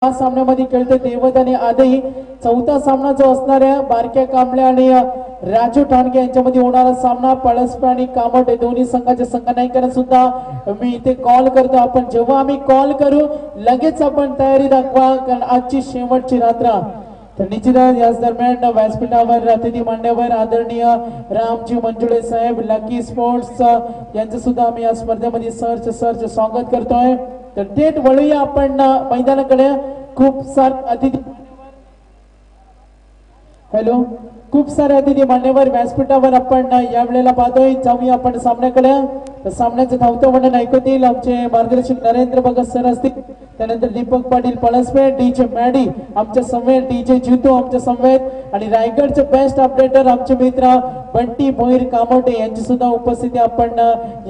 या सामन्यामध्ये खेळते देवत आणि आदई। चौथा सामना जो असणाऱ्या बारक्या कांबळे आणि राजू ठाणगे यांच्यामध्ये होणारा सामना पळसपे आणि कामोटे दोन्ही संघाच्या संघनायकांना सुद्धा मी इथे कॉल करतो। आपण जेव्हा आम्ही कॉल करू लगेच आपण तयारी दाखवा, कारण आजची शेवटची रात्र। तर निश्चितच याच दरम्यान व्यासपीठावर अतिथी मान्यवर आदरणीय रामजी मंजुळे साहेब लकी स्पोर्ट्स यांचं सुद्धा आम्ही या स्पर्धेमध्ये सरच स्वागत करतोय। तर थेट वळूया आपण मैदानाकडे। खूप सारे अतिथी खूप सारे अतिथी मान्यवर व्यासपीठावर आपण यावेळेला पाहतोय। जाऊया आपण सामन्याकडे। तर सामन्याचं धावतं वर्णन ऐकतील आमचे मार्गदर्शक नरेंद्र भगत सर असतील, त्यानंतर दीपक पाटील पळसपे, डीजे मॅडी आमच्या समवेत, डीजे जितू आमच्या समवेत आणि रायगडचे बेस्ट अपडेटर आमचे मित्र बंटी भोईर कामोटे यांची सुद्धा उपस्थिती आपण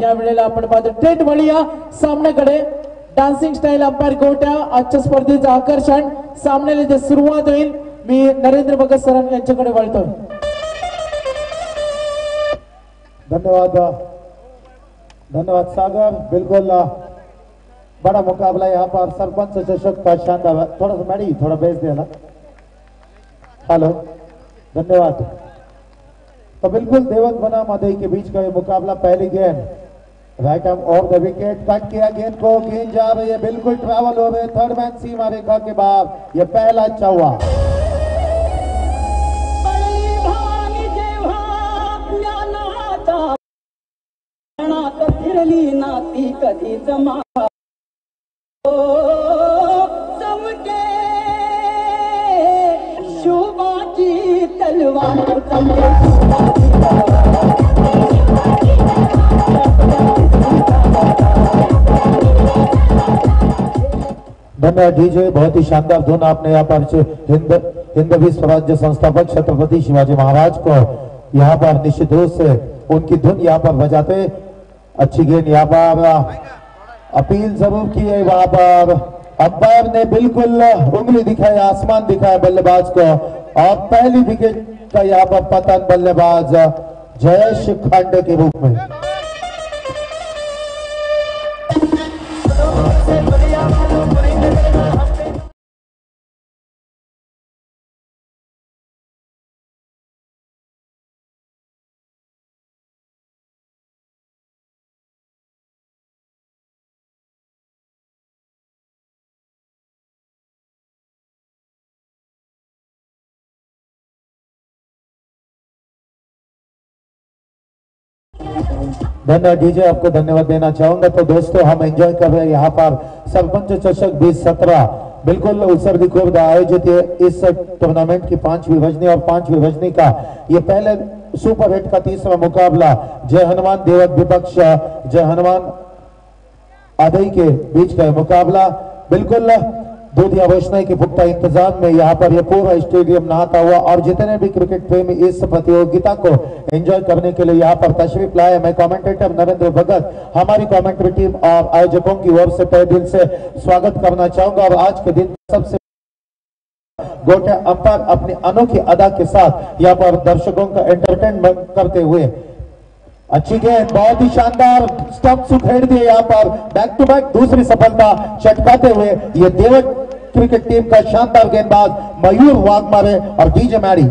या वेळेला आपण पाहतो। थेट वळूया सामन्याकडे। डान्सिंग स्टाईल अंपायर गोट्या आजच्या स्पर्धेचं आकर्षण। सामन्याला जे सुरुवात होईल मी नरेंद्र भगत सर यांच्याकडे वळतो। धन्यवाद सागर। बिल्कुल बड़ा मुकाबला यहाँ पर सरपंच चषक का शानदार। थोड़ा सा मैडी थोड़ा भेज देना। हेलो धन्यवाद। तो बिल्कुल देवत बनाम आदई के बीच का ये मुकाबला। पहली गेंद राइट आर्म और द विकेट कट किया गेंद को, गेंद जा रही है बिल्कुल ट्रैवल हो रहे थर्ड मैन सीमा रेखा के बाहर। ये पहला चौवा। फिरली नाती कधी जमा चमके शुभाची तलवार धन्यवाद डीजे, बहुत ही शानदार धुन आपने यहाँ पर हिंदवी स्वराज्य संस्थापक छत्रपति शिवाजी महाराज को यहाँ पर निश्चित रूप से उनकी धुन यहाँ पर बजाते। अच्छी गेंद यहाँ पर अपील जरूर की है। वहां पर अंपायर ने बिल्कुल उंगली दिखाई, आसमान दिखाया बल्लेबाज को और पहली विकेट का यहाँ पर पतन बल्लेबाज जयेश खांडे के रूप में। धन्यवाद डीजे, आपको धन्यवाद देना चाहूंगा। तो दोस्तों हम एंजॉय कर रहे हैं यहाँ पर सरपंच चषक 2017 बिल्कुल उत्सर्गी खुर्द आयोजित इस टूर्नामेंट की 5वीं रजनी और 5वीं रजनी का ये पहले सुपर हिट का तीसरा मुकाबला जय हनुमान देवत विपक्ष जय हनुमान आदई के बीच का मुकाबला। बिल्कुल दूधिया रोशनाई के पुख्ता इंतजाम में यहाँ पर यह पूरा स्टेडियम नहाता हुआ और जितने भी क्रिकेट प्रेमी इस प्रतियोगिता को एंजॉय करने के लिए यहाँ पर तशरीफ लाए। मैं कमेंटेटर नरेंद्र भगत हमारी कमेंट्री टीम और आयोजकों की ओर से तहे दिल से स्वागत करना चाहूंगा। और आज के दिन सबसे गोटे अंपायर अपनी अनोखी अदा के साथ यहाँ पर दर्शकों का एंटरटेनमेंट करते हुए अच्छी गेंद, बहुत ही शानदार स्टंप उखेड़ दिए। यहाँ पर बैक टू बैक दूसरी सफलता चटकाते हुए ये देवत क्रिकेट टीम का शानदार गेंदबाज मयूर वाघमारे और डीजे मैडी।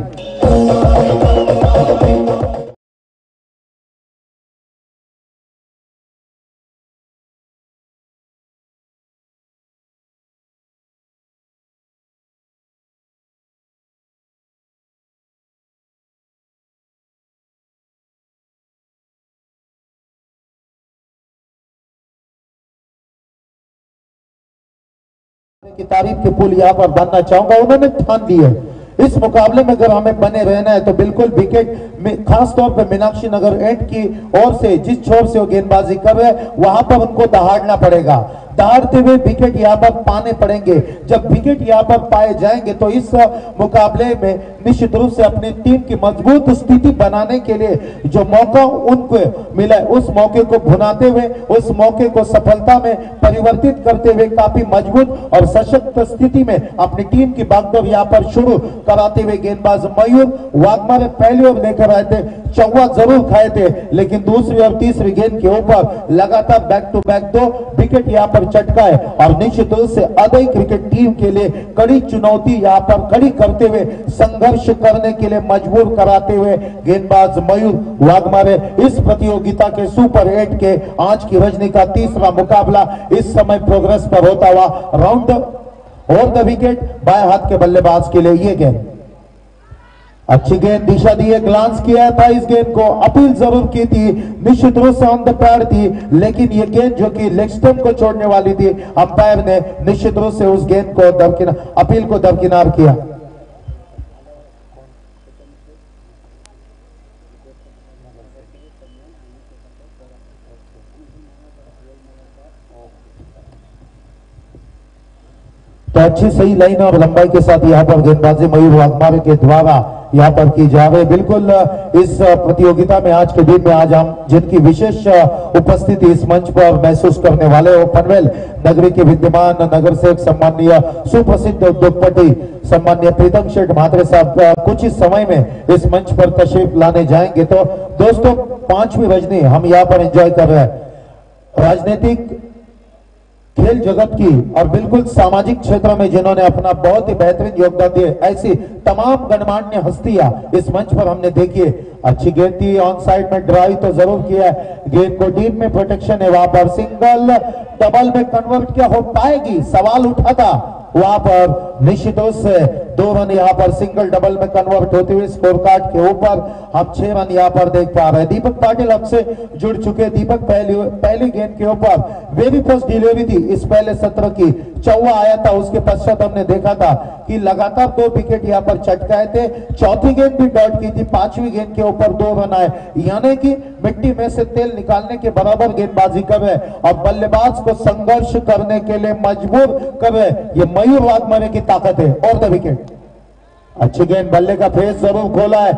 की तारीफ के पुल यहाँ पर बनना चाहूंगा। उन्होंने ठान दी है इस मुकाबले में अगर हमें बने रहना है तो बिल्कुल विकेट में खासतौर पर मीनाक्षी नगर एंड की ओर से जिस छोर से वो गेंदबाजी कर रहे हैं वहां पर उनको दहाड़ना पड़ेगा। दहाड़ते हुए विकेट यहाँ पर पाने पड़ेंगे। जब विकेट यहाँ पर पाए जाएंगे तो इस मुकाबले में निश्चित रूप से अपनी टीम की मजबूत स्थिति बनाने के लिए जो मौका उनको मिला है उस मौके को भुनाते हुए उस मौके को सफलता में परिवर्तित करते हुए काफी मजबूत और सशक्त स्थिति में अपनी टीम की भागदौड़ यहाँ पर शुरू कराते हुए गेंदबाज मयूर वाघमारे पहली ओवर लेकर आए थे। चौवा जरूर खाए थे लेकिन दूसरी और तीसरी गेंद के ऊपर लगातार बैक टू बैक 2 विकेट यहाँ पर चटकाए और निश्चित रूप से अदय क्रिकेट टीम के लिए कड़ी चुनौती यहाँ पर खड़ी करते हुए संघर्ष करने के लिए मजबूर कराते हुए गेंदबाज मयूर वाघमारे इस प्रतियोगिता के सुपर 8 के आज की रजनी का तीसरा मुकाबला इस समय प्रोग्रेस पर होता हुआ राउंड और द विकेट बाएं हाथ के बल्लेबाज के लिए ये गेंद अच्छी गेंद दिशा दी है, ग्लांस किया था इस गेंद को, अपील जरूर की थी, निश्चित रूप से ऑन द पैड थी, लेकिन ये गेंद जो कि लेग स्टंप को छोड़ने वाली थी अंपायर ने निश्चित रूप से उस गेंद को दरकिनार अपील को दरकिनार किया। तो अच्छी सही लाइन और लंबाई के साथ यहाँ पर गेंदबाजी मयूर वाघमारे के द्वारा यहाँ पर की जा रही। बिल्कुल इस प्रतियोगिता में आज के दिन में आज हम जिनकी विशेष उपस्थिति इस मंच पर महसूस करने वाले हो पनवेल नगरी के विद्यमान नगर सेवक सम्माननीय सुप्रसिद्ध उद्योगपति सम्माननीय प्रीतम शेठ म्हात्रे साहब कुछ ही समय में इस मंच पर तशरीफ लाने जाएंगे। तो दोस्तों 5वीं रजनी हम यहाँ पर एंजॉय कर रहे हैं। राजनीतिक खेल जगत की और बिल्कुल सामाजिक क्षेत्र में जिन्होंने अपना बहुत ही बेहतरीन योगदान दिए ऐसी तमाम गणमान्य हस्तियां इस मंच पर हमने देखी है। अच्छी गेंद थी, ऑन साइड में ड्राइव तो जरूर किया है, गेंद को डीप में प्रोटेक्शन है, वहां पर सिंगल डबल में कन्वर्ट क्या हो पाएगी सवाल उठा था, वहां पर निश्चित रूप से 2 रन यहाँ पर सिंगल डबल में कन्वर्ट होते हुए स्कोर कार्ड के ऊपर हम 6 रन यहाँ पर देख पा रहे हैं। दीपक पाटिल हमसे जुड़ चुके। दीपक पहली गेंद के ऊपर वेरी फर्स्ट डिलीवरी थी इस पहले सत्र की, चौवा आया था, उसके पश्चात हमने देखा था कि लगातार 2 विकेट यहाँ पर चटकाए थे। चौथी गेंद भी डॉट की थी, 5वीं गेंद के ऊपर 2 रन आए, यानी कि मिट्टी में से तेल निकालने के बराबर गेंदबाजी कर रहे और बल्लेबाज को संघर्ष करने के लिए मजबूर कर रहे। ये मयूर वाघमारे की ताकत है। और द विकेट अच्छी गेंद, बल्ले का फेस जरूर खोला है,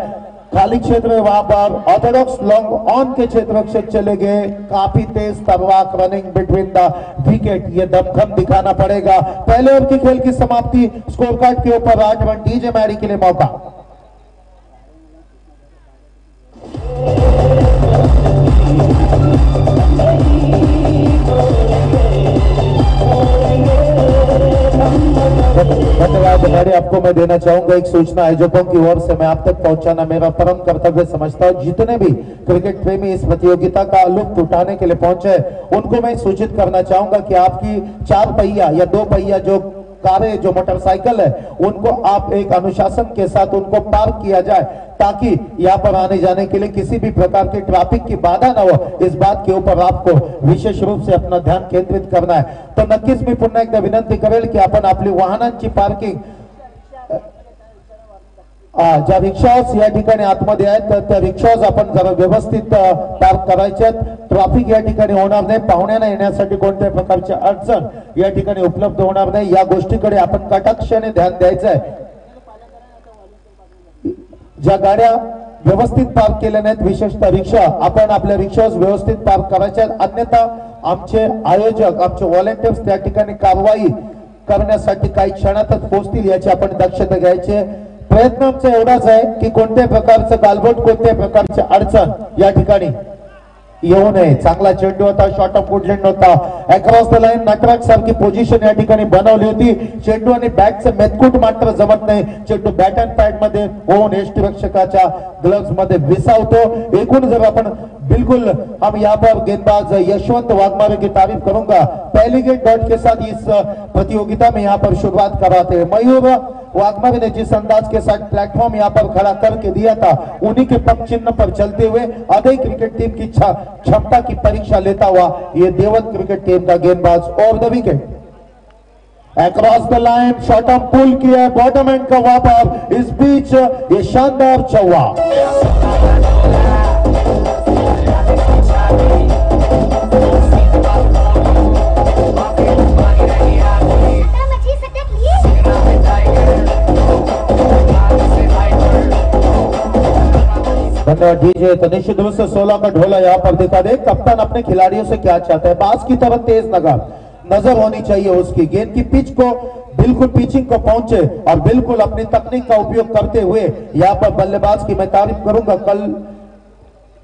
खाली क्षेत्र में वहां पर ऑर्थोडॉक्स लॉन्ग ऑन के क्षेत्र से चले गए, काफी तेज तलवार रनिंग बिटवीन द विकेट, ये दमखम दिखाना पड़ेगा। पहले ओवर की खेल की समाप्ति, स्कोर कार्ड के ऊपर 8 रन, डीजे मैरी के लिए मौका। धन्यवाद मैंने आपको मैं देना चाहूंगा एक सूचना आयोजकों की ओर से मैं आप तक पहुंचाना मेरा परम कर्तव्य समझता हूं। जितने भी क्रिकेट प्रेमी इस प्रतियोगिता का लुत्फ उठाने के लिए पहुंचे उनको मैं सूचित करना चाहूंगा कि आपकी 4 पहिया या 2 पहिया जो कारें जो मोटरसाइकिल है उनको आप एक अनुशासन के साथ उनको पार्क किया जाए ताकि यहाँ पर आने जाने के लिए किसी भी प्रकार की ट्रैफिक की बाधा ना हो। इस बात के ऊपर आपको विशेष रूप से अपना ध्यान केंद्रित करना है। तो नक्कीच मी पुन्हा एकदा विनंती करेल की आपण आपली वाहनांची पार्किंग ज्या रिक्षाज या ठिकाणी आतमध्ये आहेत तर त्या रिक्षाज आपण जरा व्यवस्थित पार्क करायचे। ट्रॅफिक या ठिकाणी होणार नाही, पाहुण्यांना येण्यासाठी कोणत्याही प्रकारची अडचण या ठिकाणी उपलब्ध होणार नाही, या गोष्टीकडे आपण कटाक्षाने ध्यान द्यायचं आहे। ज्या गाड्या व्यवस्थित पार्क केल्या नाहीत विशेषतः रिक्षा आपण आपल्या रिक्षाज व्यवस्थित पार्क करायच्या, अन्यथा आमचे आयोजक आमचे व्हॉलंटियर्स त्या ठिकाणी कारवाई करण्यासाठी काही क्षणातच पोहोचतील याची आपण दक्षता घ्यायची। प्रयत्न आमचा एवढाच आहे की कोणत्याही प्रकारचं गालबोट कोणत्याही प्रकारची अडचण या ठिकाणी येऊ नये। चांगला चेंडू होता, शॉर्ट ऑफ वुडलँड होता, अक्रॉस द लाईन नटराज सारखी पोझिशन या ठिकाणी बनवली होती। चेंडू आणि बॅटचं मेतकूट मात्र जमत नाही, चेंडू बॅट अँड पॅड मध्ये होऊन यष्टिरक्षकाच्या ग्लव्स मध्ये विसावतो। एकूण जर आपण बिल्कुल हम यहाँ पर गेंदबाज यशवंत वाघमारे की तारीफ करूंगा, पहली गेंद डॉट के साथ इस प्रतियोगिता में यहाँ पर शुरुआत कराते हैं। मयूर वाघमारे ने जिस अंदाज के साथ प्लेटफॉर्म यहाँ पर खड़ा करके दिया था उन्हीं के पग चिन्ह पर चलते हुए अदय क्रिकेट टीम की क्षमता की परीक्षा लेता हुआ ये देवत क्रिकेट टीम का गेंदबाज और the wicket across the line short of pull किया बॉटम एंड का वहां पर इस बीच ये शानदार चौवा। धन्यवाद डीजे। तो निश्चित रूप से 16 का ढोला यहाँ पर दिखा दे, कप्तान अपने खिलाड़ियों से क्या चाहता है। बाज की तरफ तेज नजर होनी चाहिए उसकी, गेंद की पिच को बिल्कुल पिचिंग को पहुंचे और बिल्कुल अपनी तकनीक का उपयोग करते हुए यहाँ पर बल्लेबाज की मैं तारीफ करूंगा। कल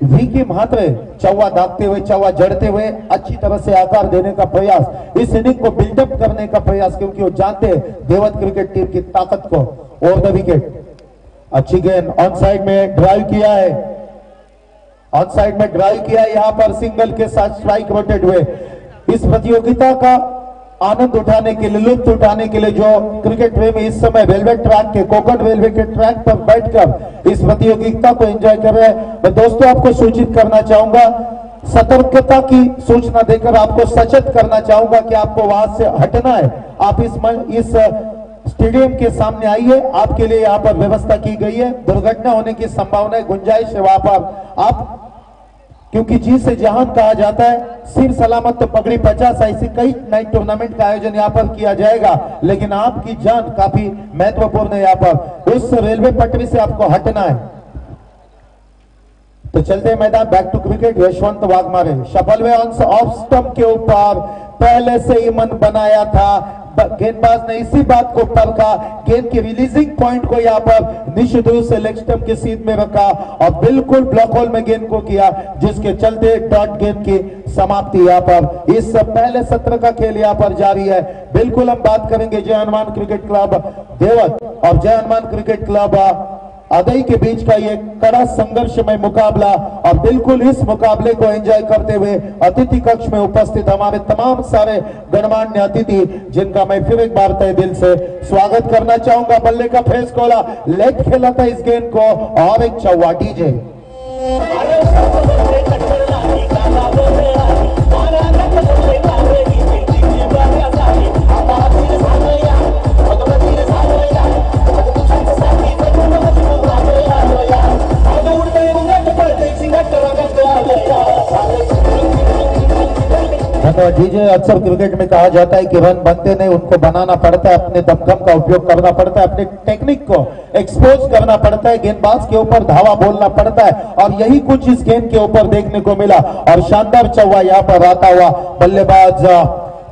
वी की महत्व चौवा दागते हुए, चौवा जड़ते हुए अच्छी तरह से आकार देने का प्रयास, इस इनिंग को बिल्डअप करने का प्रयास, क्योंकि वो जानते हैं देवत क्रिकेट टीम की ताकत को। ओवर द विकेट, अच्छी गेंद ऑन साइड में ड्राइव किया है, ऑन साइड में ड्राइव किया है, यहां पर सिंगल के साथ स्ट्राइक रोटेट हुए। इस प्रतियोगिता का आनंद उठाने के लिए, लुत्फ उठाने के लिए जो क्रिकेट प्रेमी इस समय रेलवे ट्रैक के, कोकण रेलवे के ट्रैक पर बैठकर इस प्रतियोगिता को एंजॉय कर रहे हैं, मैं दोस्तों आपको सूचित करना चाहूंगा, सतर्कता की सूचना देकर आपको सचेत करना चाहूंगा कि आपको वहां से हटना है। आप इस स्टेडियम के सामने आइए, आपके लिए यहाँ पर व्यवस्था की गई है। दुर्घटना होने की संभावना, गुंजाइश है वहां पर आप, क्योंकि जी से जहान कहा जाता है, सिर सलामत तो पगड़ी 50, ऐसे कई नाइट टूर्नामेंट का आयोजन यहाँ पर किया जाएगा, लेकिन आपकी जान काफी महत्वपूर्ण है। यहाँ पर उस रेलवे पटरी से आपको हटना है। तो चलते मैदान, back to cricket. Yashwant Waghmare shuffle way off stump के ऊपर पहले से ही मन बनाया था, गेंदबाज ने इसी बात को परखा, गेंद के रिलीजिंग पॉइंट को यहाँ पर निश्चित रूप से लेग स्टंप की सीध में रखा और बिल्कुल ब्लॉक होल में गेंद को किया, जिसके चलते डॉट गेंद की समाप्ति यहाँ पर इस पहले सत्र का खेल यहाँ पर जारी है। बिल्कुल हम बात करेंगे जय हनुमान क्रिकेट क्लब देवत और जय हनुमान क्रिकेट क्लब अदई के बीच का ये कड़ा संघर्षमय मुकाबला, और बिल्कुल इस मुकाबले को एंजॉय करते हुए अतिथि कक्ष में उपस्थित हमारे तमाम सारे गणमान्य अतिथि, जिनका मैं फिर एक बार तहे दिल से स्वागत करना चाहूंगा। बल्ले का फेस खोला, लेग खेला था इस गेंद को और एक चौवा डीजे। डीजे अक्सर क्रिकेट में कहा जाता है कि रन बनते नहीं, उनको बनाना पड़ता है, अपने दमखम का उपयोग करना पड़ता है, अपने टेक्निक को एक्सपोज करना पड़ता है, गेंदबाज के ऊपर धावा बोलना पड़ता है, और यही कुछ इस गेंद के ऊपर देखने को मिला। और शानदार चौवा यहाँ पर आता हुआ बल्लेबाज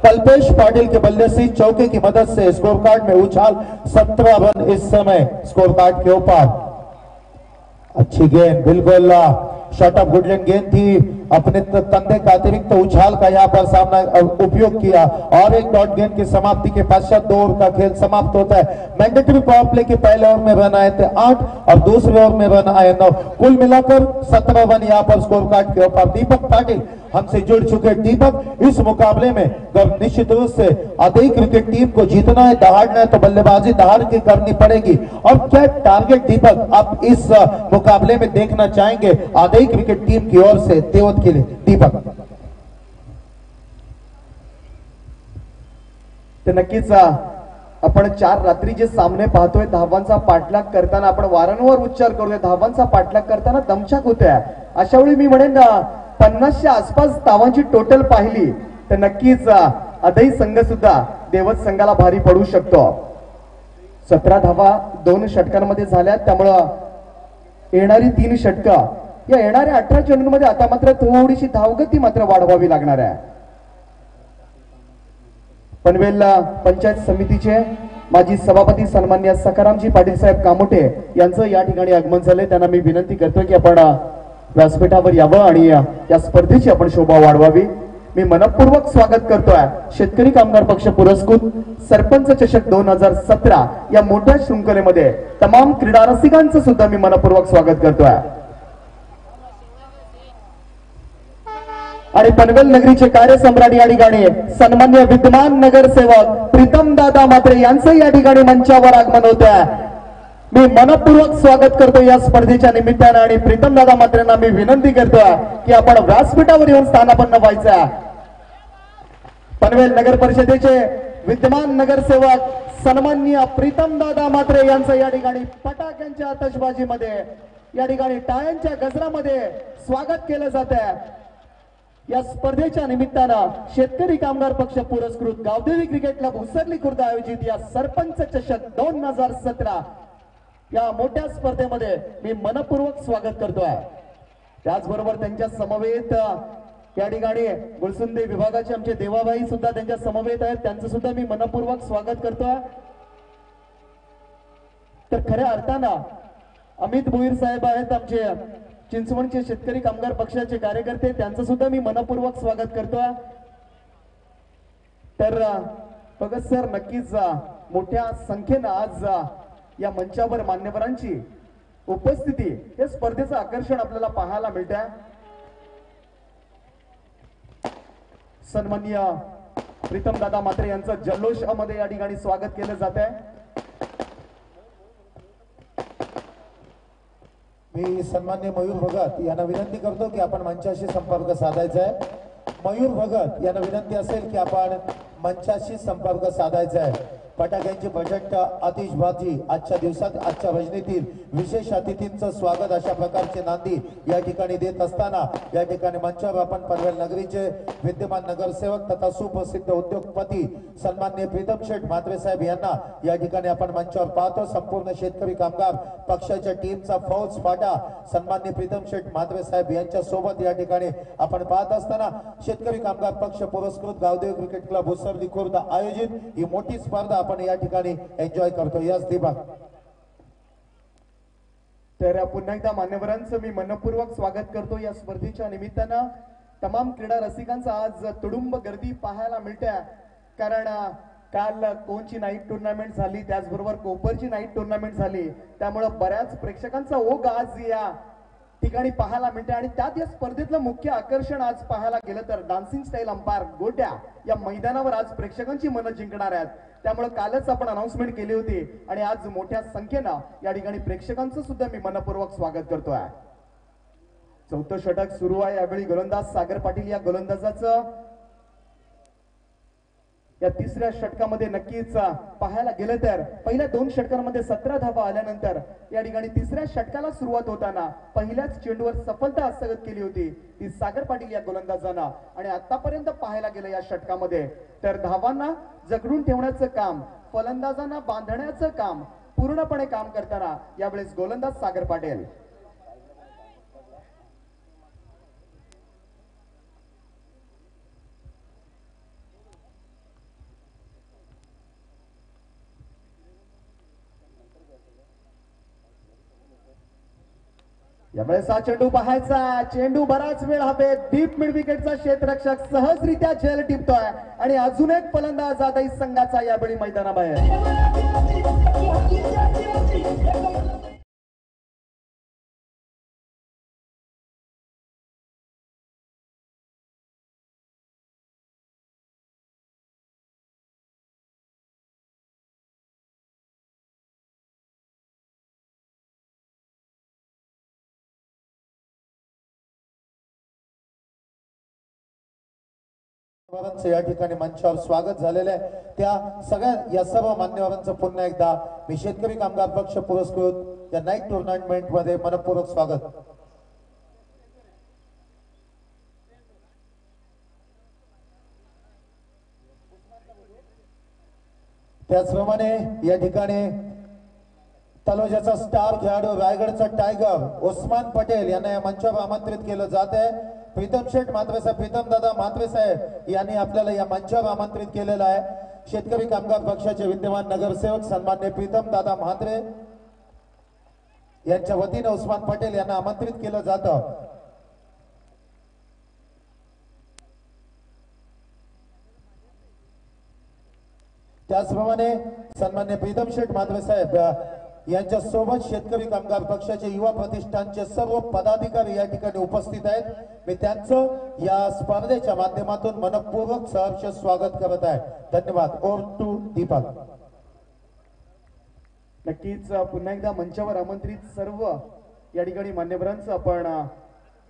कल्पेश पाटिल के बल्ले से चौके की मदद से स्कोर कार्ड में उछाल, 17 रन इस समय स्कोर कार्ड के ऊपर। अच्छी गेंद, बिल्कुल शॉट ऑफ गुडलैंड गेंद थी, अपने कंधे का अतिरिक्त उछाल का यहाँ पर सामना उपयोग किया, और एक डॉट गेंद की समाप्ति के पश्चात 2 ओवर का खेल समाप्त होता है। मैंडेटरी पावर प्ले के पहले ओवर में रन आए थे 8 और दूसरे ओवर में रन आए 9, कुल मिलाकर 17 रन यहाँ पर स्कोर कार्ड के ऊपर। दीपक पाटिल हमसे जुड़ चुके। दीपक, इस मुकाबले में निश्चित रूप से अदई क्रिकेट टीम को जीतना है, दहाड़ना है, तो बल्लेबाजी दहाड़ के करनी पड़ेगी। और क्या टारगेट दीपक आप इस मुकाबले में देखना चाहेंगे अदई क्रिकेट टीम की ओर से देवत के लिए? दीपक, तर नक्कीच आपण 4 रात्री जे सामने पाहतोय, धावांचा पाठलाग करताना आपण वारंवार उच्चार करतोय, धावांचा पाठलाग करताना दमछाक होतोय। अशा वेळी मी म्हणेन 50च्या आसपास धावांची टोटल पाहिली तर नक्कीच अदई संघ सुद्धा देवत संघाला भारी पडू शकतो। 17 धावा 2 षटकांमध्ये झाल्या, त्यामुळं येणारी 3 षटकं, या येणाऱ्या 18 चेंडूंमध्ये आता मात्र थोडीशी धावगती मात्र वाढवावी लागणार आहे। पनवेल पंचायत समितीचे माजी सभापती सन्माननीय सखारामजी पाटील साहेब कामोटे यांचं या ठिकाणी आगमन झाले। त्यांना मी विनंती करतोय की आपण व्यासपीठावर यावं आणि या स्पर्धेची आपण शोभा वाढवावी। मी मनपूर्वक स्वागत करतोय शेतकरी कामगार पक्ष पुरस्कृत सरपंच चषक 2017 या मोठ्या शृंखलेमध्ये तमाम क्रीडा रसिकांचं सुद्धा मी मनपूर्वक स्वागत करतोय। आणि पनवेल नगरीचे कार्यसम्राट या ठिकाणी सन्मान्य विद्यमान नगरसेवक प्रीतम दादा मात्रे यांचं या ठिकाणी मंचावर आगमन होत आहे। मी मनपूर्वक स्वागत करतो या स्पर्धेच्या निमित्ताने आणि प्रीतम दादा मात्रेंना मी विनंती करतोय की आपण व्यासपीठावर येऊन स्थानापन्न व्हायचं। पनवेल नगर परिषदेचे विद्यमान नगरसेवक सन्माननीय प्रीतम दादा मात्रे यांचं या ठिकाणी फटाक्यांच्या आतषबाजीमध्ये, या ठिकाणी टाळ्यांच्या गजरामध्ये स्वागत केलं जात आहे। या स्पर्धेच्या निमित्तानं शेतकरी कामगार पक्ष पुरस्कृत गावदेवी क्रिकेट क्लब उसरली खुर्द आयोजित या सरपंच चषक 2017 या मोठ्या स्पर्धेमध्ये मी मनपूर्वक स्वागत करतोय। त्याचबरोबर त्यांच्या समवेत या ठिकाणी गुलसुंदे विभागाचे आमचे देवाबाई सुद्धा त्यांच्या समवेत आहेत, त्यांचं सुद्धा मी मनपूर्वक स्वागत करतोय। तर खऱ्या अर्थानं अमित भोईर साहेब आहेत आमचे चिंचवणचे शेतकरी कामगार पक्षाचे कार्यकर्ते त्यांचं सुद्धा मी मनपूर्वक स्वागत करतोय. तर भगत सर नक्कीच मोठ्या संख्येनं आज या मंचावर मान्यवरांची उपस्थिती हे स्पर्धेचं आकर्षण आपल्याला पाहायला मिळतंय. सन्माननीय प्रीतम दादा म्हात्रे यांचं जल्लोषामध्ये या ठिकाणी स्वागत केलं जात आहे. मी सन्मान्य मयूर भगत यांना विनंती करतो की आपण मंचाशी संपर्क साधायचा आहे. मयूर भगत यांना विनंती असेल की आपण मंचाशी संपर्क साधायचा आहे. फटाक्यांचे बजेट आतिश भाजी आजच्या दिवसात आजच्या भजनीतील विशेष अतिथींचं स्वागत अशा प्रकारचे नांदी या ठिकाणी देत असताना या ठिकाणी मंचावर आपण पनवेल नगरीचे विद्यमान नगरसेवक तथा सुप्रसिद्ध उद्योगपती सन्माननीय प्रीतम शेठ म्हात्रे साहेब यांना या ठिकाणी आपण मंचावर पाहतो. संपूर्ण शेतकरी कामगार पक्षाच्या टीमचा फौज फाटा सन्माननीय प्रीतम शेठ म्हात्रे साहेब यांच्या सोबत या ठिकाणी आपण पाहत असताना शेतकरी कामगार पक्ष पुरस्कृत गावदेव क्रिकेट क्लब उसर्डी खुर्द आयोजित ही मोठी स्पर्धा आपण या ठिकाणी एन्जॉय करतो. यस दीपक. तर पुन्हा एकदा मान्यवरांचं मी मनपूर्वक स्वागत करतो. या स्पर्धेच्या निमित्तानं तमाम क्रीडा रसिकांचा आज तुडुंब गर्दी पाहायला मिळते. कारण काल कोणची नाईट टुर्नामेंट झाली, त्याचबरोबर कोपरची नाईट टुर्नामेंट झाली, त्यामुळे बऱ्याच प्रेक्षकांचा ओघ आज या ठिकाणी पाहायला मिळते. आणि त्यात या स्पर्धेतलं मुख्य आकर्षण आज पाहायला गेलं तर डान्सिंग स्टाईल अंपायर गोट्या या मैदानावर आज प्रेक्षकांची मनं जिंकणार आहेत. त्यामुळे कालच आपण अनाउन्समेंट केली होती आणि आज मोठ्या संख्येनं या ठिकाणी प्रेक्षकांचं सुद्धा मी मनपूर्वक स्वागत करतोय. चौथं षटक सुरू आहे. यावेळी गोलंदाज सागर पाटील या गोलंदाजाचं या तिसऱ्या षटकामध्ये नक्कीच पाहायला गेलं तर पहिल्या 2 षटकांमध्ये 17 धावा आल्यानंतर या ठिकाणी तिसऱ्या षटकाला सुरुवात होताना पहिल्याच चेंडूवर सफलता हस्तगत केली होती ती सागर पाटील या गोलंदाजानं. आणि आतापर्यंत पाहायला गेलं या षटकामध्ये तर धावांना जगडून ठेवण्याचं काम, फलंदाजांना बांधण्याचं काम पूर्णपणे काम करताना यावेळेस गोलंदाज सागर पाटील. यावेळेस हा चेंडू पाहायचा, चेंडू बराच वेळ हवेत, डीप मिड विकेटचा क्षेत्ररक्षक सहजरित्या झेल टिपतोय आणि अजून एक फलंदाज आदाई संघाचा यावेळी मैदानाबाहेर. या ठिकाणी मंचावर स्वागत झालेलं आहे. त्या सगळ्या या सर्व मान्यवरांचं पुन्हा एकदा मी शेतकरी कामगार पक्ष पुरस्कृत या नाईट टुर्नामेंट मध्ये मनपूर्वक स्वागत. त्याचप्रमाणे या ठिकाणी तलोजाचा स्टार खेळाडू रायगडचा टायगर उस्मान पटेल यांना या मंचावर आमंत्रित केलं जात आहे. प्रीतम शेठ म्हात्रे साहेब, प्रीतम दादा म्हात्रे साहेब यांनी आपल्याला या मंचावर आमंत्रित केलेलं आहे. शेतकरी कामगार पक्षाचे विद्यमान नगरसेवक सन्मान्य प्रीतम दादा म्हात्रे यांच्या वतीने उस्मान पटेल यांना आमंत्रित केलं जातं. त्याचप्रमाणे सन्मान्य प्रीतम शेठ म्हात्रे साहेब यांच्या सोबत शेतकरी कामगार पक्षाचे युवा प्रतिष्ठानचे सर्व पदाधिकारी या ठिकाणी उपस्थित आहेत. मी त्यांचं या स्पर्धेच्या माध्यमातून मनपूर्वक सहर्ष स्वागत करत आहे. धन्यवाद. Over to Deepak. नक्कीच पुन्हा एकदा मंचावर आमंत्रित सर्व या ठिकाणी मान्यवरांचं आपण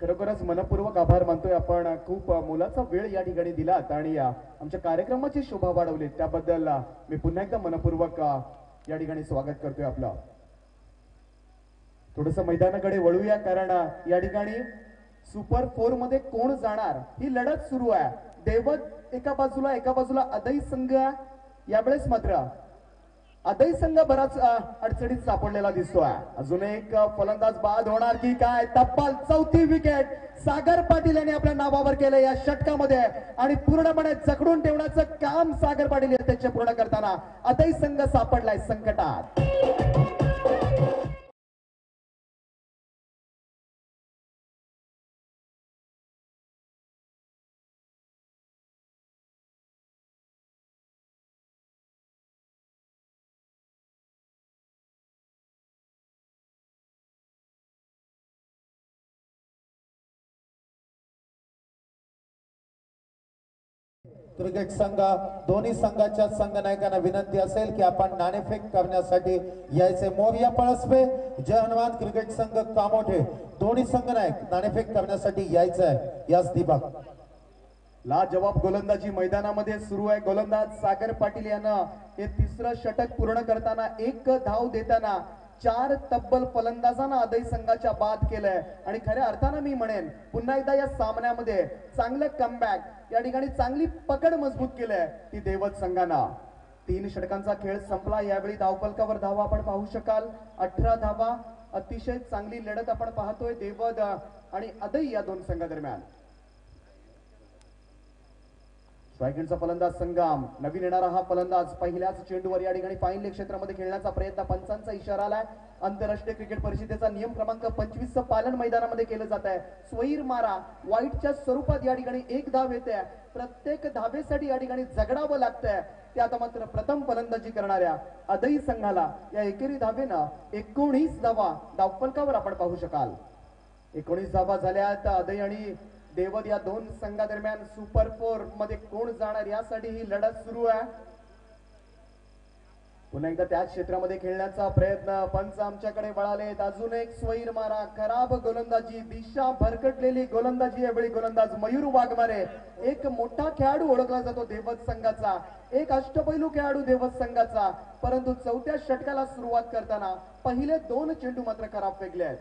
खरोखरच मनपूर्वक आभार मानतोय. आपण खूप मोलाचा वेळ या ठिकाणी दिलात आणि आमच्या कार्यक्रमाची शोभा वाढवली त्याबद्दल मी पुन्हा एकदा मनपूर्वक या ठिकाणी स्वागत करतोय आपलं. थोडस मैदानाकडे वळूया कारण या ठिकाणी सुपर 4 मध्ये कोण जाणार ही लढत सुरू आहे. दैवत एका बाजूला अदई संघ. यावेळेस मात्र अदई संघ बराच अडचणीत सापडलेला दिसतोय. अजून एक फलंदाज बाद होणार की काय. तब्बल 4थी विकेट सागर पाटील यांनी आपल्या नावावर केलं या षटकामध्ये आणि पूर्णपणे जखडून ठेवण्याचं काम सागर पाटील त्याचे पूर्ण करताना अदई संघ सापडलाय संकटात. क्रिकेट संघ दोन्ही संघाच्या संघनायकांना विनंती असेल की आपण नाणेफेक करण्यासाठी यायचे. मोरिया पळसपे, जय हनुमान क्रिकेट संघ कामोठे, दोन्ही संघनायक नाणेफेक करण्यासाठी यायचं आहे. याच दीपक लाजवाब गोलंदाजी मैदानामध्ये सुरू आहे. गोलंदाज सागर पाटील यांना हे तिसरं षटक पूर्ण करताना एक धाव देताना 4 तब्बल फलंदाजांना आदई संघाच्या बाद केलंय. आणि खऱ्या अर्थानं मी म्हणेन पुन्हा एकदा या सामन्यामध्ये चांगलं कमबॅक या ठिकाणी चांगली पकड मजबूत केलंय ती देवत संघानं. 3 षटकांचा खेळ संपला. यावेळी धावफलकावर धावा आपण पाहू शकाल 18 धावा. अतिशय चांगली लढत आपण पाहतोय देवद आणि आदई या दोन संघादरम्यान. स्ट्रायकिंगचा फलंदाज संगम, नवीन येणारा हा फलंदाज पहिल्याच चेंडूवर या ठिकाणी फाईन लेग क्षेत्रामध्ये खेळण्याचा प्रयत्न. पंचांचा इशारा आलाय. आंतरराष्ट्रीय क्रिकेट परिषदेचा नियम क्रमांक 25चं पालन मैदानामध्ये केलं जात आहे. स्वैर मारा वाईटच्या स्वरूपात या ठिकाणी एक धाव येते. प्रत्येक धावेसाठी या ठिकाणी झगडावं लागतंय. ते आता मात्र प्रथम फलंदाजी करणाऱ्या आदई संघाला या एकेरी धावेनं 19 धावा धावफलकावर आपण पाहू शकाल. 19 धावा झाल्यात. आदई आणि देवद या दोन संघादरम्यान सुपर 4 मध्ये कोण जाणार यासाठी ही लढत सुरू आहे. पुन्हा एकदा त्याच क्षेत्रामध्ये खेळण्याचा प्रयत्न. पंच आमच्याकडे वळालेत. अजून एक स्वैर मारा, खराब गोलंदाजी, दिशा भरकटलेली गोलंदाजी. यावेळी गोलंदाज मयूर वाघमारे, एक मोठा खेळाडू ओळखला जातो देवत संघाचा, एक अष्टपैलू खेळाडू देवत संघाचा. परंतु चौथ्या षटकाला सुरुवात करताना पहिले 2 चेंडू मात्र खराब फेकले आहेत.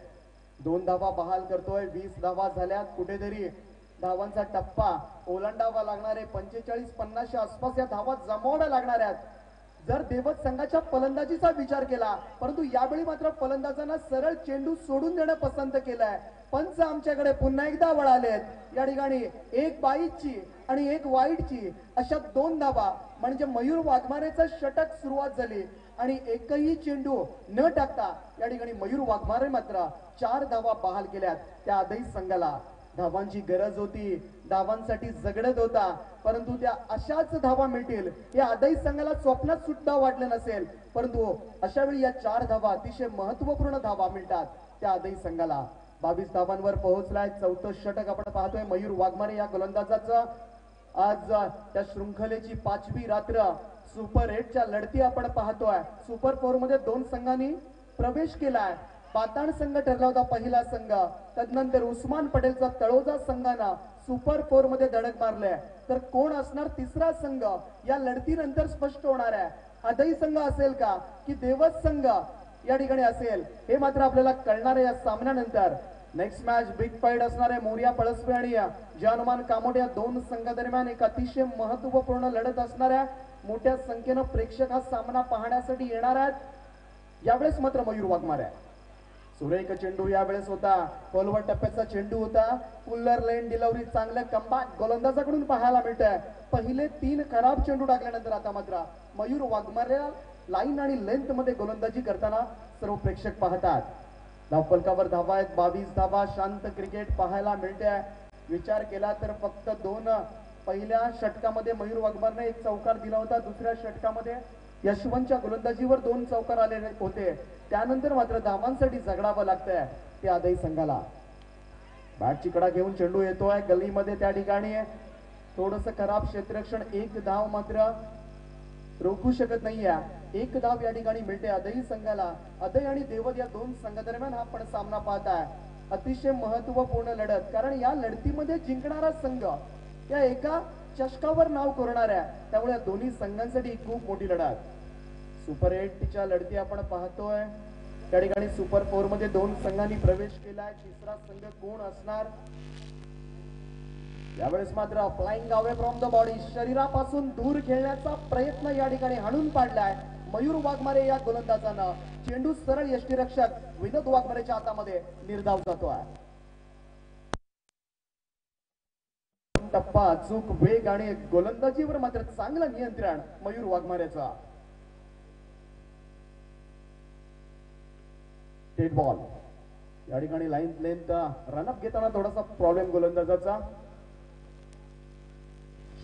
2 धावा बहाल करतोय. 20 धावा झाल्यात. कुठेतरी धावांचा टप्पा ओलांडावा लागणार आहे. 45-50 आसपास या धावा जमवाव्या लागणार आहेत जर देवत संघाच्या फलंदाजीचा विचार केला. परंतु यावेळी मात्र फलंदाजांना सरळ चेंडू सोडून देणं पसंत केलंय. पंच आमच्याकडे पुन्हा एकदा वळालेत. या ठिकाणी एक बाईटची आणि एक वाईटची अशा 2 धावा म्हणजे मयूर वाघमारेचं षटक सुरुवात झाली आणि एकही चेंडू न टाकता या ठिकाणी मयूर वाघमारे मात्र 4 धावा बहाल केल्यात. त्या आदई संघाला धावांची गरज होती, धावांसाठी झगडत होता, परंतु त्या अशाच धावा मिळतील हे आदई संघाला स्वप्नात सुद्धा वाटलं नसेल. परंतु अशा वेळी या 4 धावा अतिशय महत्वपूर्ण धावा मिळतात त्या आदई संघाला. 22 धावांवर पोहोचलाय. 4थं षटक आपण पाहतोय मयूर वाघमारे या गोलंदाजाचं. आज त्या शृंखलेची 5वी रात्र. सुपर 8च्या लढती आपण पाहतोय. सुपर 4 मध्ये 2 संघांनी प्रवेश केलाय. पाताळ संघ ठरला होता पहिला संघ. तदनंतर उस्मान पटेलचा तळोजा संघानं सुपर 4 मध्ये धडक मारले. तर कोण असणार तिसरा संघ या लढतीनंतर स्पष्ट होणार आहे. आदई संघ असेल का की देवत संघ या ठिकाणी असेल हे मात्र आपल्याला कळणार आहे या सामन्यानंतर. नेक्स्ट मॅच बिग फाईट असणार आहे. मोरिया पळसपे आणि जय हनुमान कामोठे या 2 संघादरम्यान एक अतिशय महत्वपूर्ण लढत असणार आहे. मोठ्या संख्येनं प्रेक्षक हा सामना पाहण्यासाठी येणार आहेत. यावेळेस मात्र मयूर वाघमारे सुरेख चेंडू यावेळेस होता. खोलवर टप्प्याचा चेंडू होता. पुल्लर लेन डिलिव्हरी चांगलं कमबॅक गोलंदाजाकडून पाहायला मिळतंय. पहिले 3 खराब चेंडू टाकल्यानंतर आता मात्र मयूर वाघमारे लाईन आणि लेंथ मध्ये गोलंदाजी करताना सर्व प्रेक्षक पाहतात. धावफलकावर धावा आहेत. 22 धावा. शांत क्रिकेट पाहायला मिळते. विचार केला तर फक्त 2 पहिल्या षटकामध्ये मयूर वाघमारेने 1 चौकार दिला होता. दुसऱ्या षटकामध्ये यशवंतच्या गोलंदाजीवर 2 चौकार आले होते. त्यानंतर मात्र धावांसाठी झगडावं लागतंय ते आदई संघाला. बॅटची कडा घेऊन चेंडू येतोय गल्लीमध्ये. त्या ठिकाणी थोडस खराब क्षेत्ररक्षण. 1 धाव मात्र रोखू शकत नाहीये. 1 धाव या ठिकाणी मिळते आदई संघाला. आदई आणि देवद या 2 संघादरम्यान हा पण सामना पाहताय. अतिशय महत्वपूर्ण लढत. कारण या लढतीमध्ये जिंकणारा संघ या एका चषकावर नाव कोरणार आहे. त्यामुळे दोन्ही संघांसाठी खूप मोठी लढत. सुपर 8च्या लढती आपण पाहतोय. त्या ठिकाणी सुपर 4 मध्ये 2 संघांनी प्रवेश केलाय. तिसरा संघ कोण असणार यावेळेस मात्र flying away from the body, शरीरापासून दूर खेळण्याचा प्रयत्न या ठिकाणी हाणून पाडलाय मयूर वाघमारे या गोलंदाजानं. चेंडू सरळ यष्टीरक्षक विनोद वाघमारेच्या हातामध्ये निर्धाव जातोय. टप्पा, चूक, वेग आणि गोलंदाजीवर मात्र चांगलं नियंत्रण मयूर वाघमारेचा. डेड बॉल या ठिकाणी लाईन लेंथ रनअप घेताना थोडासा प्रॉब्लेम गोलंदाजाचा.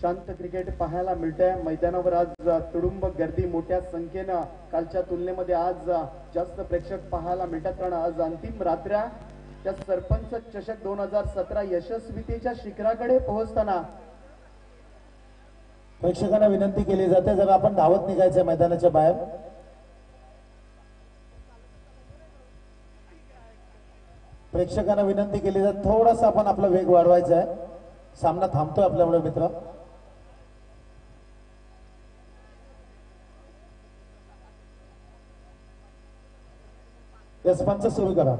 शांत क्रिकेट पाहायला मिळतंय मैदानावर. आज तुडुंब गर्दी मोठ्या संख्येनं. कालच्या तुलनेमध्ये आज जास्त प्रेक्षक पाहायला मिळतात कारण आज अंतिम रात्र. त्या सरपंच चषक 2017 यशस्वीतेच्या शिखराकडे पोहोचताना प्रेक्षकांना विनंती केली जाते जर आपण धावत निघायचं मैदानाच्या बाहेर. प्रेक्षकांना विनंती केली जाते थोडासा आपण आपला वेग वाढवायचा आहे. सामना थांबतोय आपल्यामुळे मित्र. यस पंच सुरू करा.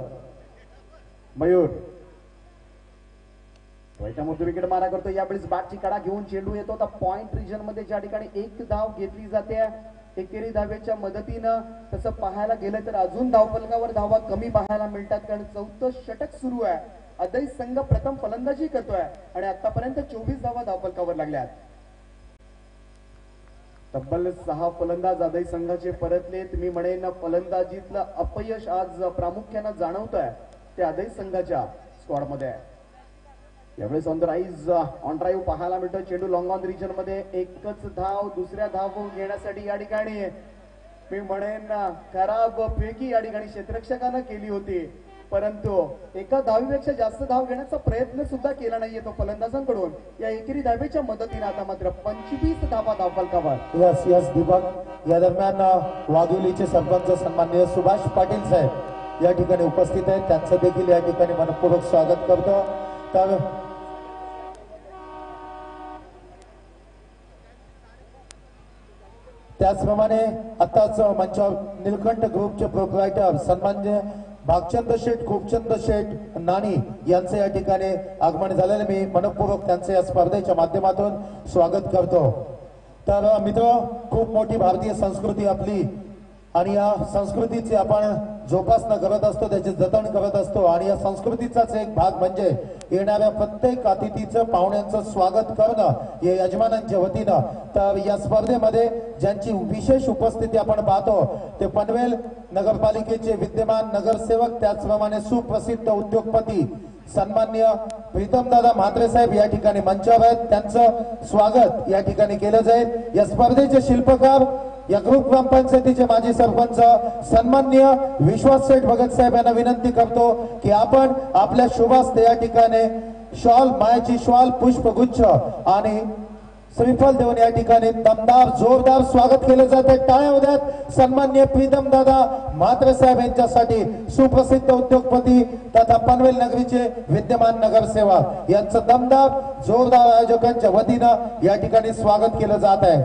मयूर मोठी विकेट मारा करतो. यावेळेस बॅटची कडा घेऊन चेंडू येतो. आता पॉइंट रिजन मध्ये ज्या ठिकाणी एक धाव घेतली जाते एकेरी धावेच्या मदतीनं, तसं पाहायला गेलं तर अजून धावफलकावर धावा कमी पाहायला मिळतात कारण चौथं षटक सुरू आहे. अदई संघ प्रथम फलंदाजी करतोय आणि आतापर्यंत 24 धावा धावफलकावर लागल्यात. तब्बल 6 फलंदाज अदई संघाचे परतलेत. मी म्हणेन फलंदाजीतलं अपयश आज प्रामुख्यानं जाणवतंय ते अदई संघाच्या स्क्वॉड मध्ये आहे. यावेळेस on the rise on drive पाहायला मिळतो. चेंडू लॉंग ऑन रिजन मध्ये एकच धाव दुसऱ्या धाव घेण्यासाठी या ठिकाणी मी म्हणेन खराब फेकी या ठिकाणी क्षेत्ररक्षकानं केली होती, परंतु एका धावीपेक्षा जास्त धाव घेण्याचा प्रयत्न सुद्धा केला नाहीये तो फलंदाजांकडून. या एकेरी धावेच्या मदतीने आता मात्र 25 धावा धावफलकावर. Yes yes Deepak. या दरम्यान वाघोलीचे सरपंच सन्माननीय सुभाष पाटील साहेब या ठिकाणी उपस्थित आहेत. त्यांचं देखील या ठिकाणी मनपूर्वक स्वागत करतो. तर त्याचप्रमाणे आताच मंचावर निलकंठ ग्रुपचे प्रोप्रायटर सन्माननीय भागचंद शेठ खूपचंद शेठ नानी यांचे या ठिकाणी आगमन झालेले मी मनपूर्वक त्यांचे या स्पर्धेच्या माध्यमातून स्वागत करतो. तर मित्र खूप मोठी भारतीय संस्कृती आपली आणि या संस्कृतीची आपण जोपासना करत असतो, त्याचे जतन करत असतो आणि या संस्कृतीचाच एक भाग म्हणजे येणाऱ्या प्रत्येक अतिथीचं पाहुण्यांचं स्वागत करणं या यजमानांच्या वतीनं. तर या स्पर्धेमध्ये ज्यांची विशेष उपस्थिती आपण पाहतो ते पनवेल नगरपालिकेचे विद्यमान नगरसेवक त्याचप्रमाणे सुप्रसिद्ध उद्योगपती सन्माननीय प्रीतमदादा म्हात्रे साहेब या ठिकाणी मंचावर आहेत. त्यांचं स्वागत या ठिकाणी केलं जाईल. या स्पर्धेचे शिल्पकार या ग्रुप ग्रामपंचायतीचे माजी सरपंच सन्माननीय विश्वास शेठ भगत साहेब यांना विनंती करतो की आपण आपल्या शुभास्ते या ठिकाणी शॉल मायाची शॉल पुष्पगुच्छ आणि श्रीफल देऊन या ठिकाणी दमदार जोरदार स्वागत केलं जाते. टाळ्या उद्यात सन्माननीय प्रीतम दादा म्हात्रे साहेब यांच्यासाठी सुप्रसिद्ध उद्योगपती तथा पनवेल नगरीचे विद्यमान नगरसेवक यांचं दमदार जोरदार आयोजकांच्या वतीनं या ठिकाणी स्वागत केलं जात आहे.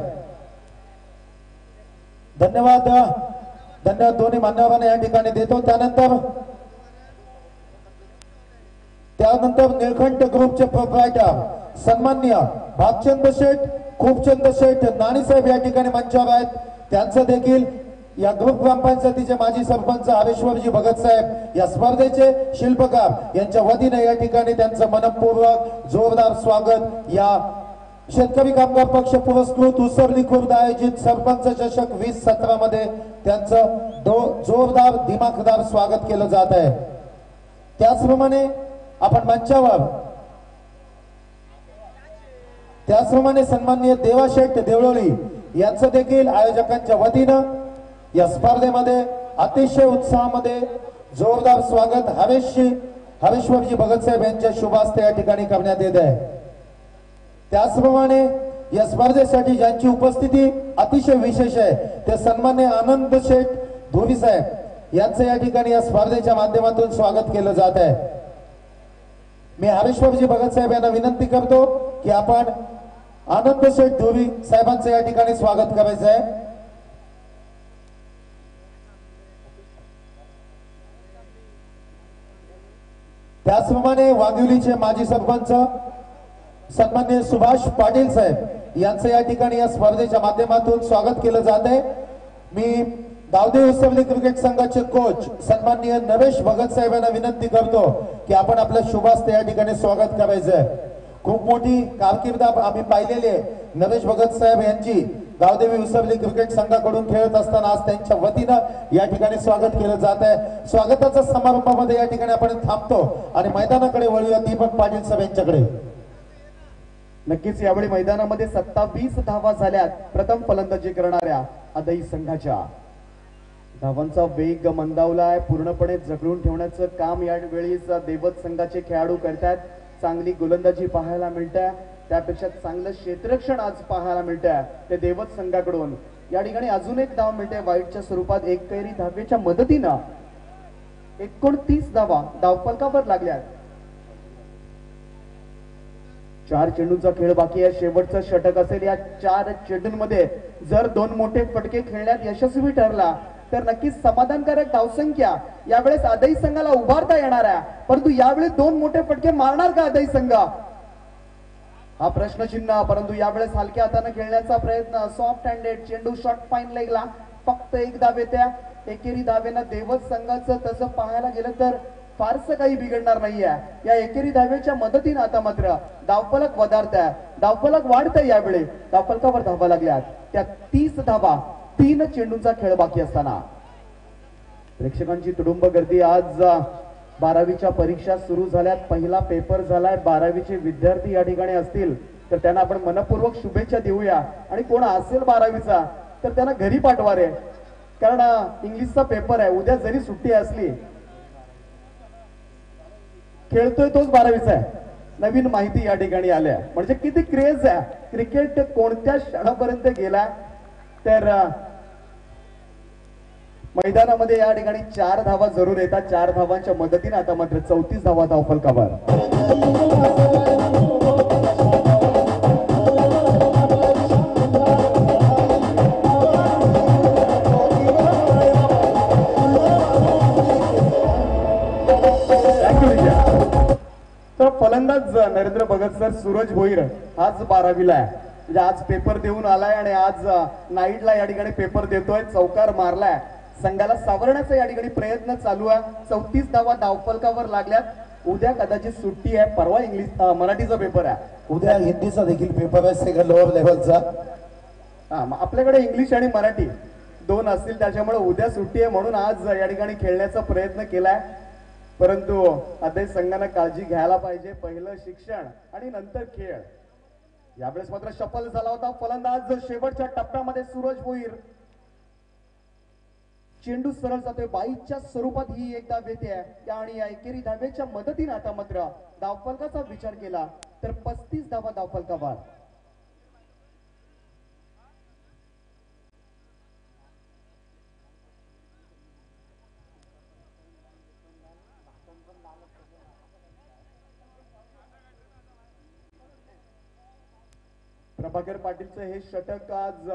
धन्यवाद धन्यवाद दोन्ही मान्यवरांना या ठिकाणी देतो. त्यानंतर निळकंठ ग्रुपचे प्रोप्रायटर सन्माननीय भागचंद शेठ खूपचंद शेठ नानी साहेब या ठिकाणी मंचावर आहेत. त्यांचं देखील या ग्रुप ग्रामपंचायतीचे माजी सरपंच हरेश्वरजी भगत साहेब या स्पर्धेचे शिल्पकार यांच्या वतीने या ठिकाणी त्यांचं मनपूर्वक जोरदार स्वागत. या शेतकरी कामगार पक्ष पुरस्कृत उसरली खुर्द आयोजित सरपंच चषक 2017 मध्ये त्यांचं जोरदार दिमाखदार स्वागत केलं जात आहे. त्याचप्रमाणे आपण मंचावर सन्माननीय देवाशेठ देवळोली यांचं देखील आयोजकांच्या वतीनं या स्पर्धेमध्ये अतिशय उत्साहामध्ये जोरदार स्वागत हरेश्वरजी भगत साहेब यांच्या शुभास्ते या ठिकाणी करण्यात येत आहे. त्याचप्रमाणे या स्पर्धेसाठी ज्यांची उपस्थिती अतिशय विशेष आहे ते सन्माननीय आनंद शेठ धोरी साहेब यांचं या ठिकाणी या स्पर्धेच्या माध्यमातून स्वागत केलं जात आहे. मी हरेश्वरजी भगत साहेब यांना विनंती करतो की आपण आनंद शेठ धोरी साहेबांचं या ठिकाणी स्वागत करायचं आहे. त्याचप्रमाणे वाघिवलीचे माजी सरपंच सन्माननीय सुभाष पाटील साहेब यांचं या ठिकाणी या स्पर्धेच्या माध्यमातून स्वागत केलं जात आहे. मी गावदेव उसवली क्रिकेट संघाचे कोच सन्माननीय नरेश भगत साहेब यांना विनंती करतो की आपण आपल्या शुभास्ते या ठिकाणी स्वागत करायचं आहे. खूप मोठी कारकीर्द आम्ही पाहिलेली आहे नरेश भगत साहेब यांची. गावदेवी उसवली क्रिकेट संघाकडून खेळत असताना आज त्यांच्या वतीनं या ठिकाणी स्वागत केलं जात आहे. स्वागताच्या समारंभामध्ये या ठिकाणी आपण थांबतो आणि मैदानाकडे वळूया दीपक पाटील साहेब यांच्याकडे. नक्कीच यावेळी मैदानामध्ये 27 धावा झाल्यात प्रथम फलंदाजी करणाऱ्या अदई संघाच्या. धावांचा वेग मंदावलाय, पूर्णपणे जगळून ठेवण्याचं काम यावेळी देवत संघाचे खेळाडू करतात. चांगली गोलंदाजी पाहायला मिळते. त्यापेक्षा चांगलं क्षेत्ररक्षण आज पाहायला मिळतंय ते देवत संघाकडून. या ठिकाणी अजून एक धाव मिळते वाईटच्या स्वरूपात एकेरी धावेच्या मदतीनं 29 धावा धावफलकावर लागल्या. 4 चेंडूंचा खेळ बाकी आहे. शेवटचं षटक असेल. या 4 चेंडूंमध्ये जर 2 मोठे फटके खेळण्यात यशस्वी ठरला तर नक्कीच समाधानकारक धावसंख्या यावेळेस आदई संघाला उभारता येणार आहे. परंतु यावेळी 2 मोठे फटके मारणार का आदई संघ हा प्रश्नचिन्ह. परंतु यावेळेस हलक्या हाताने खेळण्याचा प्रयत्न. सॉफ्ट हँडेड चेंडू शॉर्ट फाईन लेगला फक्त 1 धाव येत्या. एकेरी धावेनं देवत संघाचं तसं पाहायला गेलं तर फारसं काही बिघडणार नाहीये. या एकेरी धावेच्या मदतीनं आता मात्र धावफलक वधारत आहे. धावफलक वाढत आहे. यावेळी धावफलकावर धावा लागल्यात. त्या 30 धावा 3 चेंडूंचा खेळ बाकी असताना प्रेक्षकांची तुडुंब गर्दी. आज 12वीच्या परीक्षा सुरू झाल्यात. पहिला पेपर झालाय. 12वीचे विद्यार्थी या ठिकाणी असतील तर त्यांना आपण मनपूर्वक शुभेच्छा देऊया. आणि कोण असेल 12वीचा तर त्यांना घरी पाठवा रे, कारण इंग्लिशचा पेपर आहे. उद्या जरी सुट्टी असली खेळतोय तोच 12वीचा आहे. नवीन माहिती या ठिकाणी आल्या म्हणजे किती क्रेज आहे. क्रिकेट कोणत्या क्षणापर्यंत गेला तर मैदानामध्ये या ठिकाणी 4 धावा जरूर येतात. 4 धावांच्या मदतीने आता मात्र 34 धावा धावफलकावर. तर फलंदाज नरेंद्र भगत सर सूरज भोईर आज 12वीला आहे. म्हणजे आज पेपर देऊन आलाय आणि आज नाईटला या ठिकाणी पेपर देतोय. चौकार मारलाय. संघाला सावरण्याचा या ठिकाणी प्रयत्न चालू आहे. 34 धावा धावफलकावर लागल्यात. उद्या कदाचित सुट्टी आहे. परवा इंग्लिश मराठीचा पेपर आहे. उद्या हिंदीचा देखील पेपर आहे सेकंड लोअर लेवलचा. आपल्याकडे इंग्लिश आणि मराठी 2 असतील त्याच्यामुळे उद्या सुट्टी आहे म्हणून आज या ठिकाणी खेळण्याचा प्रयत्न केलाय. परंतु आता संघानं काळजी घ्यायला पाहिजे. पहिलं शिक्षण आणि नंतर खेळ. यावेळेस मात्र शफल झाला होता फलंदाज. शेवटच्या टप्प्यामध्ये सूरज भोईर. चेंडू सरळ जातोय. 22च्या स्वरूपात ही एक धाव येते आणि या एकेरी धावेच्या मदतीने आता मात्र धावफलकाचा विचार केला तर 35 धावा धावफलकावर. प्रभाकर पाटीलचं हे षटक आज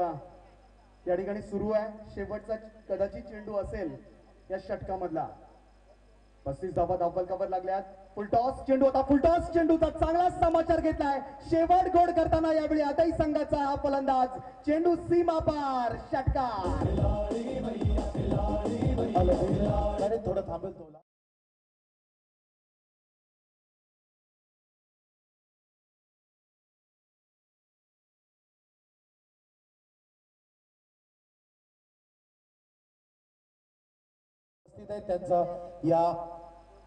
या ठिकाणी सुरू आहे. शेवटचा कदाचित चेंडू असेल या षटकामधला. 35 धावा धावफलकावर लागल्यात. फुलटॉस चेंडू होता. फुलटॉस चेंडूचा चांगला समाचार घेतलाय. शेवट गोड करताना यावेळी आदाई संघाचा हा फलंदाज. चेंडू सीमा पार. षटकार थोडं थांबेल तो. त्यांचा या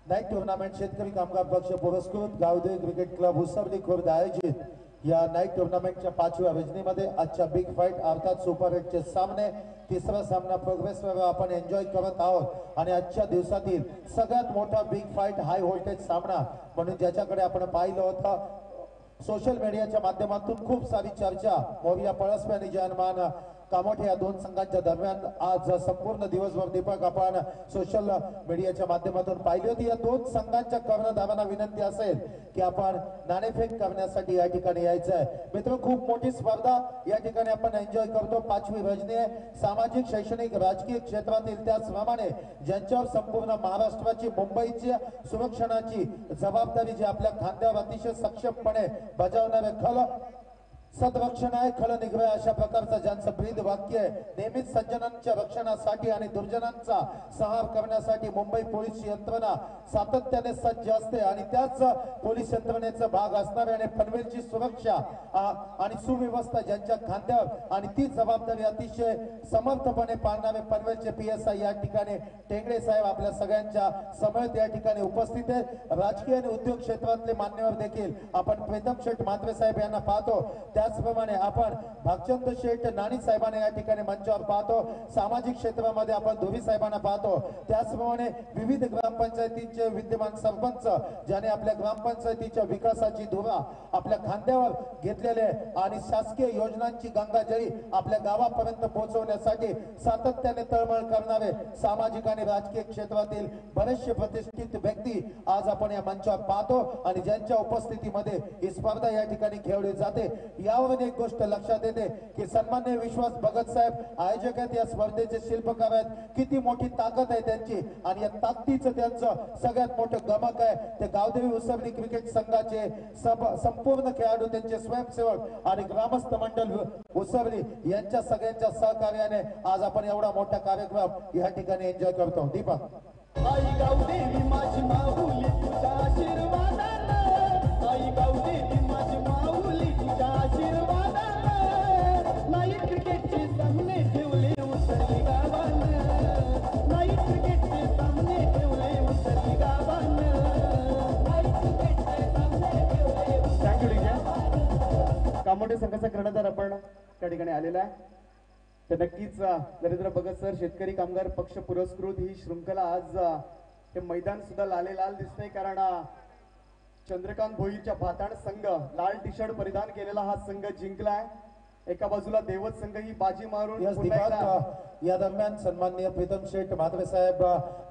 नाईट टुर्नामेंट शेतकरी कामगार पक्ष पुरस्कृत गावदेव क्रिकेट क्लब उसर्ली खुर्द आयोजित या नाईट टुर्नामेंटच्या 5व्या रजनीमध्ये आजच्या बिग फाईट अर्थात सुपर 8चे सामने. तिसरा सामना प्रोग्रेस आपण एन्जॉय करत आहोत आणि आजच्या दिवसातील सगळ्यात मोठा बिग फाईट हाय व्होल्टेज सामना म्हणून ज्याच्याकडे आपण पाहिलं होतं सोशल मीडियाच्या माध्यमातून खूप सारी चर्चा. मोरिया पळसपे आणि जयमान कामोठे या 2 संघांच्या दरम्यान आज संपूर्ण दिवसभर दीपक आपण सोशल मीडियाच्या माध्यमातून पाहिली होती. या 2 संघांच्या कर्णधारांना विनंती असेल की आपण नाणेफेक करण्यासाठी या ठिकाणी यायचं आहे. मित्र खूप मोठी स्पर्धा या ठिकाणी आपण एन्जॉय करतो. 5वी रजनी आहे. सामाजिक शैक्षणिक राजकीय क्षेत्रातील त्याचप्रमाणे ज्यांच्यावर संपूर्ण महाराष्ट्राची मुंबईची सुरक्षणाची जबाबदारी जी आपल्या खांद्यावर अतिशय सक्षमपणे बजावणारे खल सदरक्षण आहे खल निघवे अशा प्रकारचं ज्यांचं ब्रीद वाक्य आहे. नेहमीच सज्जनांच्या रक्षणासाठी आणि दुर्जनांचा संहार करण्यासाठी मुंबई पोलीस यंत्रणा सातत्याने सज्ज असते आणि त्याच पोलीस यंत्रणेचा भाग असणारे आणि पनवेलची सुरक्षा आणि सुव्यवस्था ज्यांच्या खांद्यावर आणि ती जबाबदारी अतिशय समर्थपणे पाळणारे पनवेलचे PSI या ठिकाणी टेंगडे साहेब आपल्या सगळ्यांच्या समवेत या ठिकाणी उपस्थित आहेत. राजकीय आणि उद्योग क्षेत्रातले मान्यवर देखील आपण प्रीतम शेठ म्हात्रे साहेब यांना पाहतो. त्याचप्रमाणे आपण भागचंद शेठ नाणी साहेबांना या ठिकाणी मंचावर पाहतो, सामाजिक क्षेत्रामध्ये आपण धोबी साहेबांना पाहतो, त्याचप्रमाणे विविध ग्रामपंचायतींचे विद्यमान सरपंच ज्याने आपल्या ग्रामपंचायतीच्या विकासाची धुरा आपल्या खांद्यावर घेतलेले आणि शासकीय योजनांची गंगाजळी आपल्या गावापर्यंत पोहोचवण्यासाठी सातत्याने तळमळ करणारे सामाजिक आणि राजकीय क्षेत्रातील बरेचसे प्रतिष्ठित व्यक्ती आज आपण या मंचावर पाहतो आणि ज्यांच्या उपस्थितीमध्ये ही स्पर्धा या ठिकाणी खेळली जाते। यावरून एक गोष्ट लक्षात येते की सन्माननीय विश्वास भगत साहेब आयोजक आहेत, या स्पर्धेचे शिल्पकार आहेत, किती मोठी ताकद आहे त्यांची आणि या ताकदीचं त्यांचं सगळ्यात मोठं गमक आहे ते गावदेवी उसरली क्रिकेट संघाचे संपूर्ण खेळाडू, त्यांचे स्वयंसेवक आणि ग्रामस्थ मंडळ उसरली यांच्या सगळ्यांच्या सहकार्याने आज आपण एवढा मोठा कार्यक्रम या ठिकाणी एन्जॉय करतो। दीपक, आई गावदेवी माझी माऊली तुझ्या आशीर्वादानं, आई गावदेवी माझी माऊली तुझ्या आशीर्वादानं, नाईट क्रिकेटचे सामने ठेवले उसरली गावानं, नाईट क्रिकेटचे सामने ठेवले उसरली गावानं, नाईट क्रिकेटचे सामने ठेवले। Thank you DJ. कामोठे संघाचा कर्णधार आपण त्या ठिकाणी आलेला आहे, तर नक्कीच नरेंद्र भगत सर शेतकरी कामगार पक्ष पुरस्कृत ही शृंखला आज हे मैदान सुद्धा लाले लाल दिसतंय, कारण चंद्रकांत भोईरच्या भाताण संघ लाल टी शर्ट परिधान केलेला हा संघ जिंकलाय। एका बाजूला देवत संघ ही बाजी मारून या दरम्यान सन्माननीय प्रीतम शेठ म्हात्रे साहेब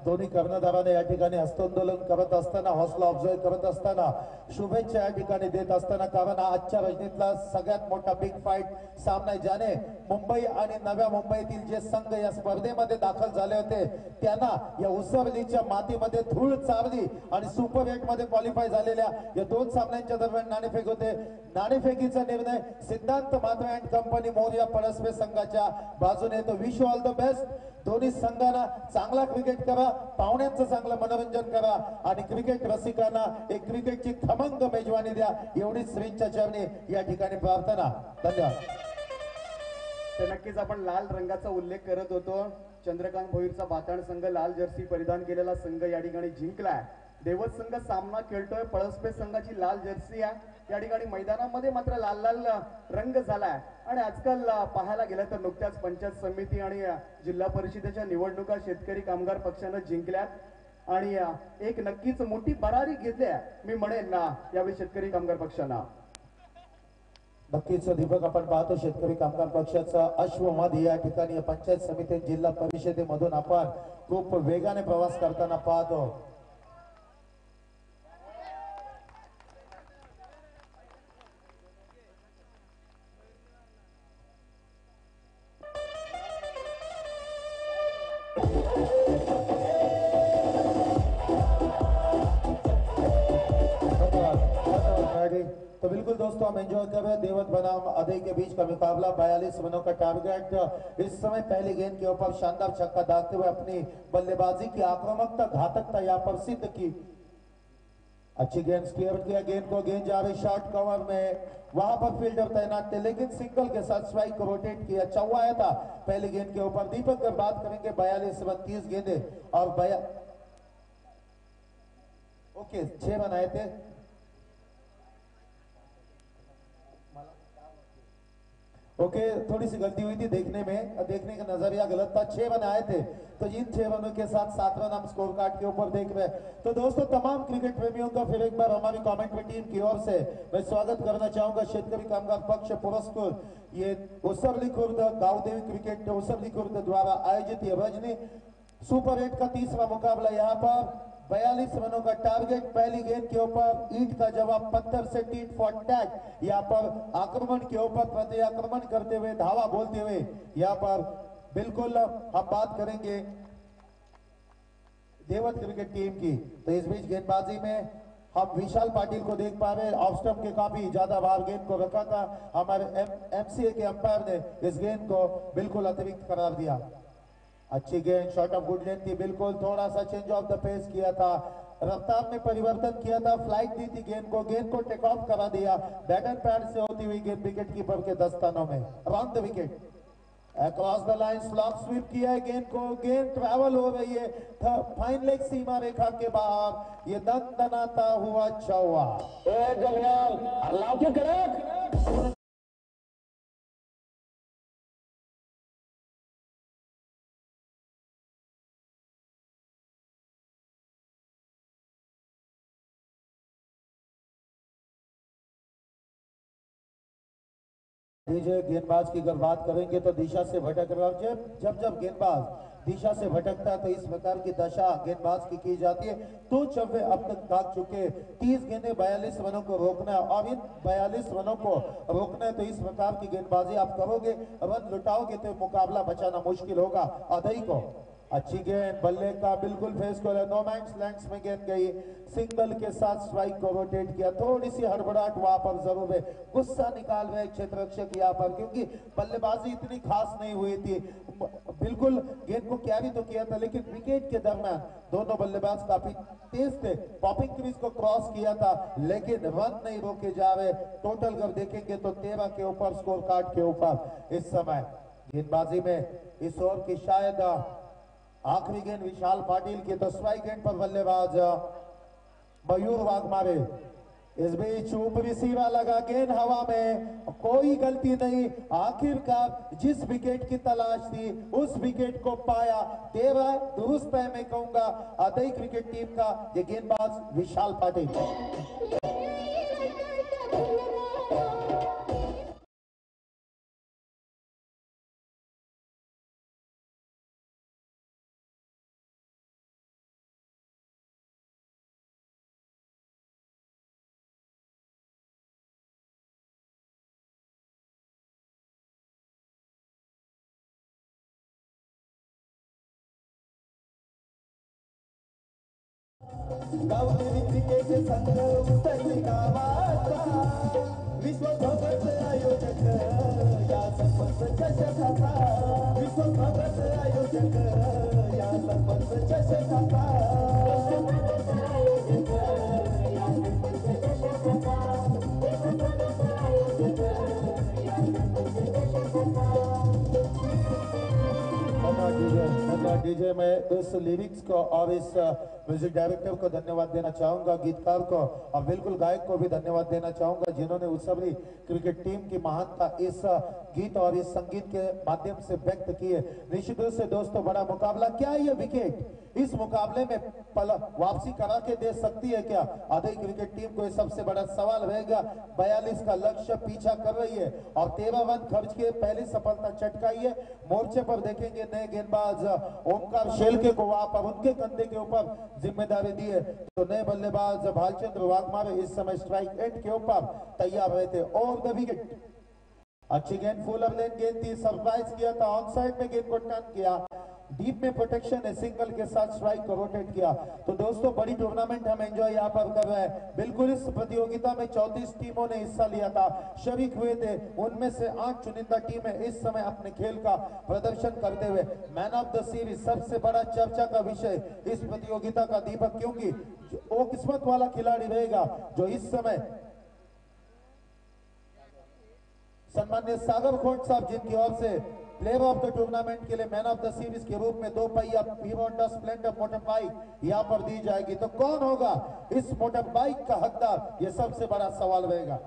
दोन्ही कर्णधारांना या ठिकाणी हस्तांदोलन करत असताना, हौसला अफजाई करत असताना, शुभेच्छा या ठिकाणी देत असताना, कारण आजच्या रजनीतला सगळ्यात मोठा बिग फाईट सामना ज्याने मुंबई आणि नव्या मुंबईतील जे संघ या स्पर्धेमध्ये दाखल झाले होते त्यांना या उसरलीच्या मातीमध्ये धूळ चारली आणि सुपर 8 मध्ये क्वालिफाय झालेल्या या दोन सामन्यांच्या दरम्यान नाणेफेक होते। नाणेफेकीचा निर्णय सिद्धांत म्हात्रे अँड कंपनी मोरया पळसपे संघाच्या बाजूने तो। विश ऑल द बेस्ट, दोन्ही संघांना चांगला क्रिकेट करा, पाहुण्यांचं चांगलं मनोरंजन करा आणि क्रिकेट रसिकांना एक क्रिकेटची खमंग मेजवानी द्या, एवढीच श्रींच्या चरणी या ठिकाणी प्रार्थना। धन्यवाद। तर नक्कीच आपण लाल रंगाचा उल्लेख करत होतो, चंद्रकांत भोईरचा भाताण संघ लाल जर्सी परिधान केलेला संघ या ठिकाणी जिंकलाय। देवत संघ सामना खेळतोय, पळसपे संघाची लाल जर्सी आहे, या ठिकाणी मैदानामध्ये मात्र लाल लाल रंग झालाय। आणि आजकाल पाहायला गेलं तर नुकत्याच पंचायत समिती आणि जिल्हा परिषदेच्या निवडणुका शेतकरी कामगार पक्षानं जिंकल्यात आणि एक नक्कीच मोठी भरारी घेतली आहे मी म्हणेन ना यावेळी शेतकरी कामगार पक्षानं। नक्कीच दीपक, आपण पाहतो शेतकरी कामगार पक्षाचा अश्वमध या ठिकाणी पंचायत समिती जिल्हा परिषदेमधून आपण खूप वेगाने प्रवास करताना पाहतो। तो बिल्कुल दोस्तों हम एंजॉय कर रहे हैं देवत बनाम अदय के बीच का मुकाबला। 42 रनों का टारगेट। इस समय पहली गेंद के ऊपर शानदार छक्का दागते हुए अपनी बल्लेबाजी की आक्रामकता, घातकता यहाँ पर सिद्ध की। अच्छी गेंद क्लियर किया, गेंद जा रही शॉर्ट कवर में, वहां पर फील्डर तैनात थे लेकिन सिंगल के साथ स्ट्राइक को रोटेट किया, चौवा आया था पहली गेंद के ऊपर। दीपक कर बात करेंगे 42 रन 30 गेंदे और 6 रन आए थे। थोड़ी सी गलती हुई थी देखने में, देखने का नजरिया गलत था। 6 रन आए थे तो इन 6 रनों के साथ 7 रन हम स्कोर कार्ड के ऊपर देख रहे हैं। तो दोस्तों तमाम क्रिकेट प्रेमियों का फिर एक बार हमारी कमेंट्री टीम की ओर से मैं स्वागत करना चाहूंगा। शेतकरी कामगार पक्ष पुरस्कृत ये उसरली खुर्द गावदेवी क्रिकेट उसरली खुर्द द्वारा आयोजित ये रजनी सुपर 8 का तीसरा मुकाबला। यहाँ पर 42 रनों का टारगेट। पहली गेंद के ऊपर ईंट का जवाब पत्थर से टीट फॉर टैट। यहाँ पर आक्रमण के ऊपर प्रति आक्रमण करते हुए, धावा बोलते हुए यहाँ पर बिल्कुल हम बात करेंगे देवत क्रिकेट टीम की। तो इस बीच गेंदबाजी में हम विशाल पाटिल को देख पा रहे हैं, ऑफ स्टंप के काफी ज्यादा बाहर गेंद को रखा था। हमारे एमसीए के अंपायर ने इस गेंद को बिल्कुल अतिरिक्त करार दिया। अच्छी गेंद, शॉट ऑफ गुड लेंथ थी, बिल्कुल थोड़ा सा चेंज ऑफ द पेस किया था, रफ्तार में परिवर्तन किया था, फ्लाइट दी थी गेंद को टेक ऑफ करा दिया। बैट एंड पैड से होती हुई गेंद विकेट कीपर के दस्तानों में, round the wicket, across the line slog sweep किया है गेंद को, गेंद ट्रैवल हो रही है फाइन लेग सीमा रेखा के बाहर, ये दंदनाता हुआ चौवा। डीजे गेंदबाज की अगर बात करेंगे तो दिशा से भटक रहा है। जब जब गेंदबाज दिशा से भटकता है तो इस प्रकार की दशा गेंदबाज की जाती है। तो चौवे अब तक भाग चुके 30 गेंदे 42 रनों को रोकना है और इन 42 रनों को रोकना है तो इस प्रकार की गेंदबाजी आप करोगे, रन लुटाओगे तो मुकाबला बचाना मुश्किल होगा। अदई को अच्छी गेंद बल्ले का बिल्कुल फेस को नो मैच लेंथ में गेंद गई, सिंगल के साथ स्ट्राइक को रोटेट किया। थोड़ी सी हड़बड़ाहट वहां पर जरूर है, गुस्सा निकाल रहे क्षेत्र रक्षक यहाँ पर क्योंकि बल्लेबाजी इतनी खास नहीं हुई थी। बिल्कुल गेंद को कैरी तो किया था लेकिन विकेट के दरमियान दोनों बल्लेबाज काफी तेज थे, पॉपिंग क्रीज को क्रॉस किया था लेकिन रन नहीं रोके जा रहे। टोटल अगर देखेंगे तो 13 के ऊपर स्कोर कार्ड के ऊपर इस समय गेंदबाजी में इस ओवर की शायद आखिरी गेंद विशाल पाटिल की, तो स्ट्राइक गेंद पर बल्लेबाज मयूर वाघमारे। इस बीच ऊपरी सीमा लगा गेंद हवा में, कोई गलती नहीं। आखिरकार जिस विकेट की तलाश थी उस विकेट को पाया। 13 दुरुस्त है मैं कहूंगा अदई क्रिकेट टीम का ये गेंदबाज विशाल पाटिल। गावकरी क्रिकेट संघ उतरली गावाचा, विश्वभगत आयोजक या सरपंच चषकाचा, विश्वभगत आयोजक या सरपंच चषकाचा। डीजे मैं इस लिरिक्स को और इस म्यूजिक डायरेक्टर को धन्यवाद देना चाहूंगा, गीतकार को और बिल्कुल गायक को भी धन्यवाद देना चाहूंगा जिन्होंने उत्सवी क्रिकेट टीम की महानता इस गीत और इस संगीत के माध्यम से व्यक्त की है। निश्चित रूप से दोस्तों बड़ा मुकाबला, क्या ये विकेट इस मुकाबले में वापसी करा के दे सकती है क्या? अदई क्रिकेट टीम को सबसे बड़ा सवाल रहेगा। 42 का लक्ष्य पीछा कर रही है और 13 रन खर्च के पहली सफलता चटकाई है। मोर्चे पर देखेंगे नए गेंदबाज ओमकार शेलके को वहां पर उनके कंधे के ऊपर जिम्मेदारी दी है, तो नए बल्लेबाज भालचंद्र वाघमारे इस समय स्ट्राइक एंड के ऊपर तैयार रहे थे। और द विकेट अच्छी गेंद फुलर लेन गेंद थी, सरप्राइज किया था, ऑन साइड में गेंद को टर्न किया, डीप में प्रोटेक्शन है, सिंगल के साथ स्ट्राइक को रोटेट किया। तो दोस्तों बड़ी टूर्नामेंट हम एंजॉय यहाँ पर कर रहे हैं। बिल्कुल इस प्रतियोगिता में 34 टीमों ने हिस्सा लिया था, शरीक हुए थे, उनमें से 8 चुनिंदा टीमें इस समय अपने खेल का प्रदर्शन करते हुए मैन ऑफ द सीरीज सबसे बड़ा चर्चा का विषय इस प्रतियोगिता का दीपक, क्योंकि वो किस्मत वाला खिलाड़ी रहेगा जो इस समय सम्मान्य सागर खोट साहब जिनकी ओर से प्लेयर ऑफ द टूर्नामेंट के लिए मैन ऑफ द सीरीज के रूप में 2 पहिया हीरो स्प्लेंडर मोटर बाइक यहां पर दी जाएगी। तो कौन होगा इस मोटर बाइक का हकदार, यह सबसे बड़ा सवाल रहेगा।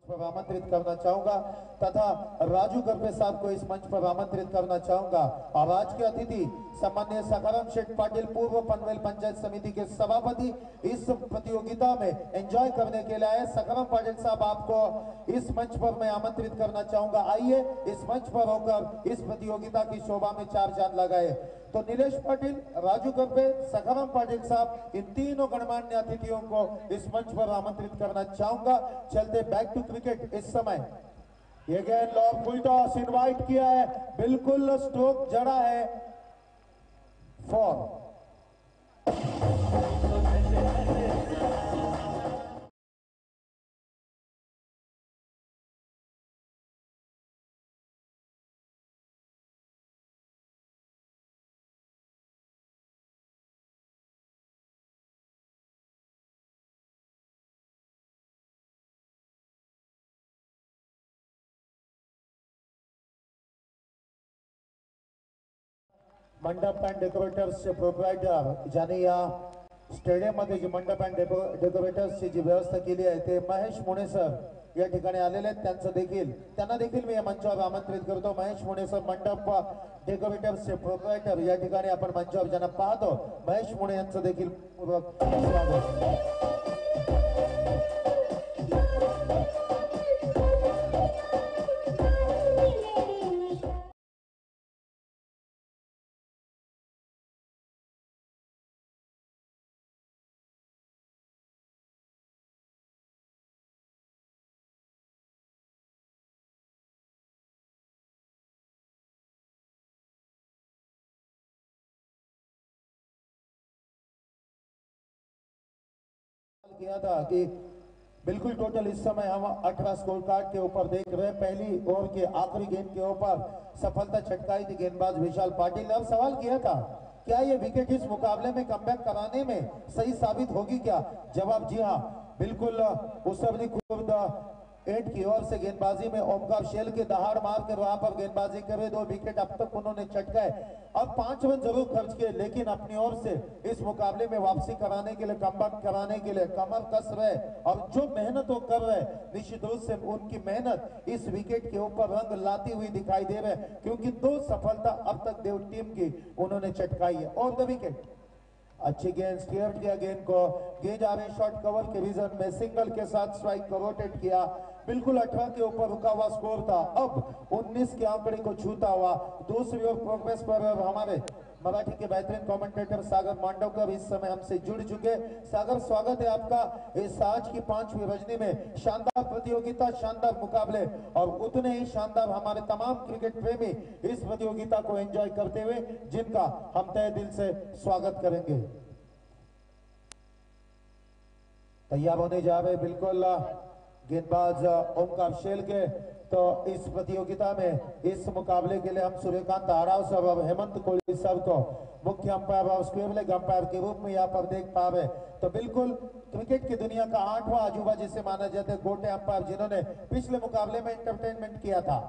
पर आमंत्रित करना चाहूंगा तथा राजू गर्भे साहब को इस मंच पर आमंत्रित करना चाहूंगा। और आज के अतिथि सम्मान्य सखाराम शेठ पाटिल पूर्व पनवेल पंचायत समिति के सभापति इस प्रतियोगिता में एंजॉय करने के लिए आए। सखाराम पाटिल साहब आपको इस मंच पर मैं आमंत्रित करना चाहूंगा, आइए इस मंच पर होकर इस प्रतियोगिता की शोभा में 4 चांद लगाए। तो नीलेश पाटिल, राजू गर्भे, सखाराम पाटिल साहब, इन तीनों गणमान्य अतिथियों को इस मंच पर आमंत्रित करना चाहूंगा। चलते बैक टू क्रिकेट। इस समय ये गेंद लॉन्ग फुल टॉस इनवाइट किया है, बिल्कुल स्ट्रोक जड़ा है 4। मंडप अँड डेकोरेटर्सचे प्रोप्रायटर ज्याने या स्टेडियम मध्ये जी मंडप अँड डेकोरेटर्सची जी व्यवस्था केली आहे ते महेश मुणे सर या ठिकाणी आलेले आहेत. त्यांना देखील मी या मंचावर आमंत्रित करतो. महेश मुणे सर मंडप डेकोरेटर्सचे प्रोप्रायटर या ठिकाणी आपण मंचावर ज्यांना पाहतो महेश मुणे यांचं देखील स्वागत. किया था कि बिल्कुल टोटल इस समय हम 18 स्कोर कार्ड के ऊपर देख रहे हैं. पहली ओवर के आखिरी गेंद के ऊपर सफलता छटकाई थी गेंदबाज विशाल पाटिल ने. अब सवाल किया था क्या ये विकेट इस मुकाबले में कमबैक कराने में सही साबित होगी क्या? जवाब जी हाँ, बिल्कुल. उस अवधि खुद 8 की ओर से गेंदबाजी में ओमकार शेल के दहाड़ मार कर वहां पर गेंदबाजी कर रहे. 2 विकेट अब तक उन्होंने चटकाए. अब 5 रन जरूर खर्च किए लेकिन अपनी ओर से इस मुकाबले में वापसी कराने के लिए कमबैक कराने के लिए कमर कस रहे और जो मेहनत वो कर रहे निश्चित रूप से उनकी मेहनत इस विकेट के ऊपर रंग लाती हुई दिखाई दे रहे क्योंकि 2 सफलता अब तक देव टीम की उन्होंने चटकाई है. और द विकेट अच्छी गेंद स्टीयर किया गेंद को. गेंद आ रही शॉर्ट कवर के रीजन में सिंगल के साथ स्ट्राइक को रोटेट किया. बिल्कुल 18 के ऊपर रुका हुआ स्कोर था. अब 19 के आंकड़े को छूता हुआ दूसरी ओर प्रोग्रेस पर हमारे मराठी के बेहतरीन कमेंटेटर सागर मांडवकर इस समय हमसे जुड़ चुके. सागर, स्वागत है आपका इस आज की 5वीं रजनी में. शानदार प्रतियोगिता, शानदार मुकाबले और उतने ही शानदार हमारे तमाम क्रिकेट प्रेमी इस प्रतियोगिता को एंजॉय करते हुए जिनका हम तहे दिल से स्वागत करेंगे. तैयार होने जा रहे बिल्कुल गेंदबाज ओमकार शेल के. तो इस प्रतियोगिता में इस मुकाबले के लिए हम सूर्यकांत आड़ाव साहब और हेमंत कोहली साहब को मुख्य अंपायर और स्क्वेयर लेग अंपायर के रूप में यहाँ पर देख पा रहे. तो बिल्कुल क्रिकेट की दुनिया का 8वां अजूबा जिसे माना जाता है गोटे अंपायर जिन्होंने पिछले मुकाबले में एंटरटेनमेंट किया था.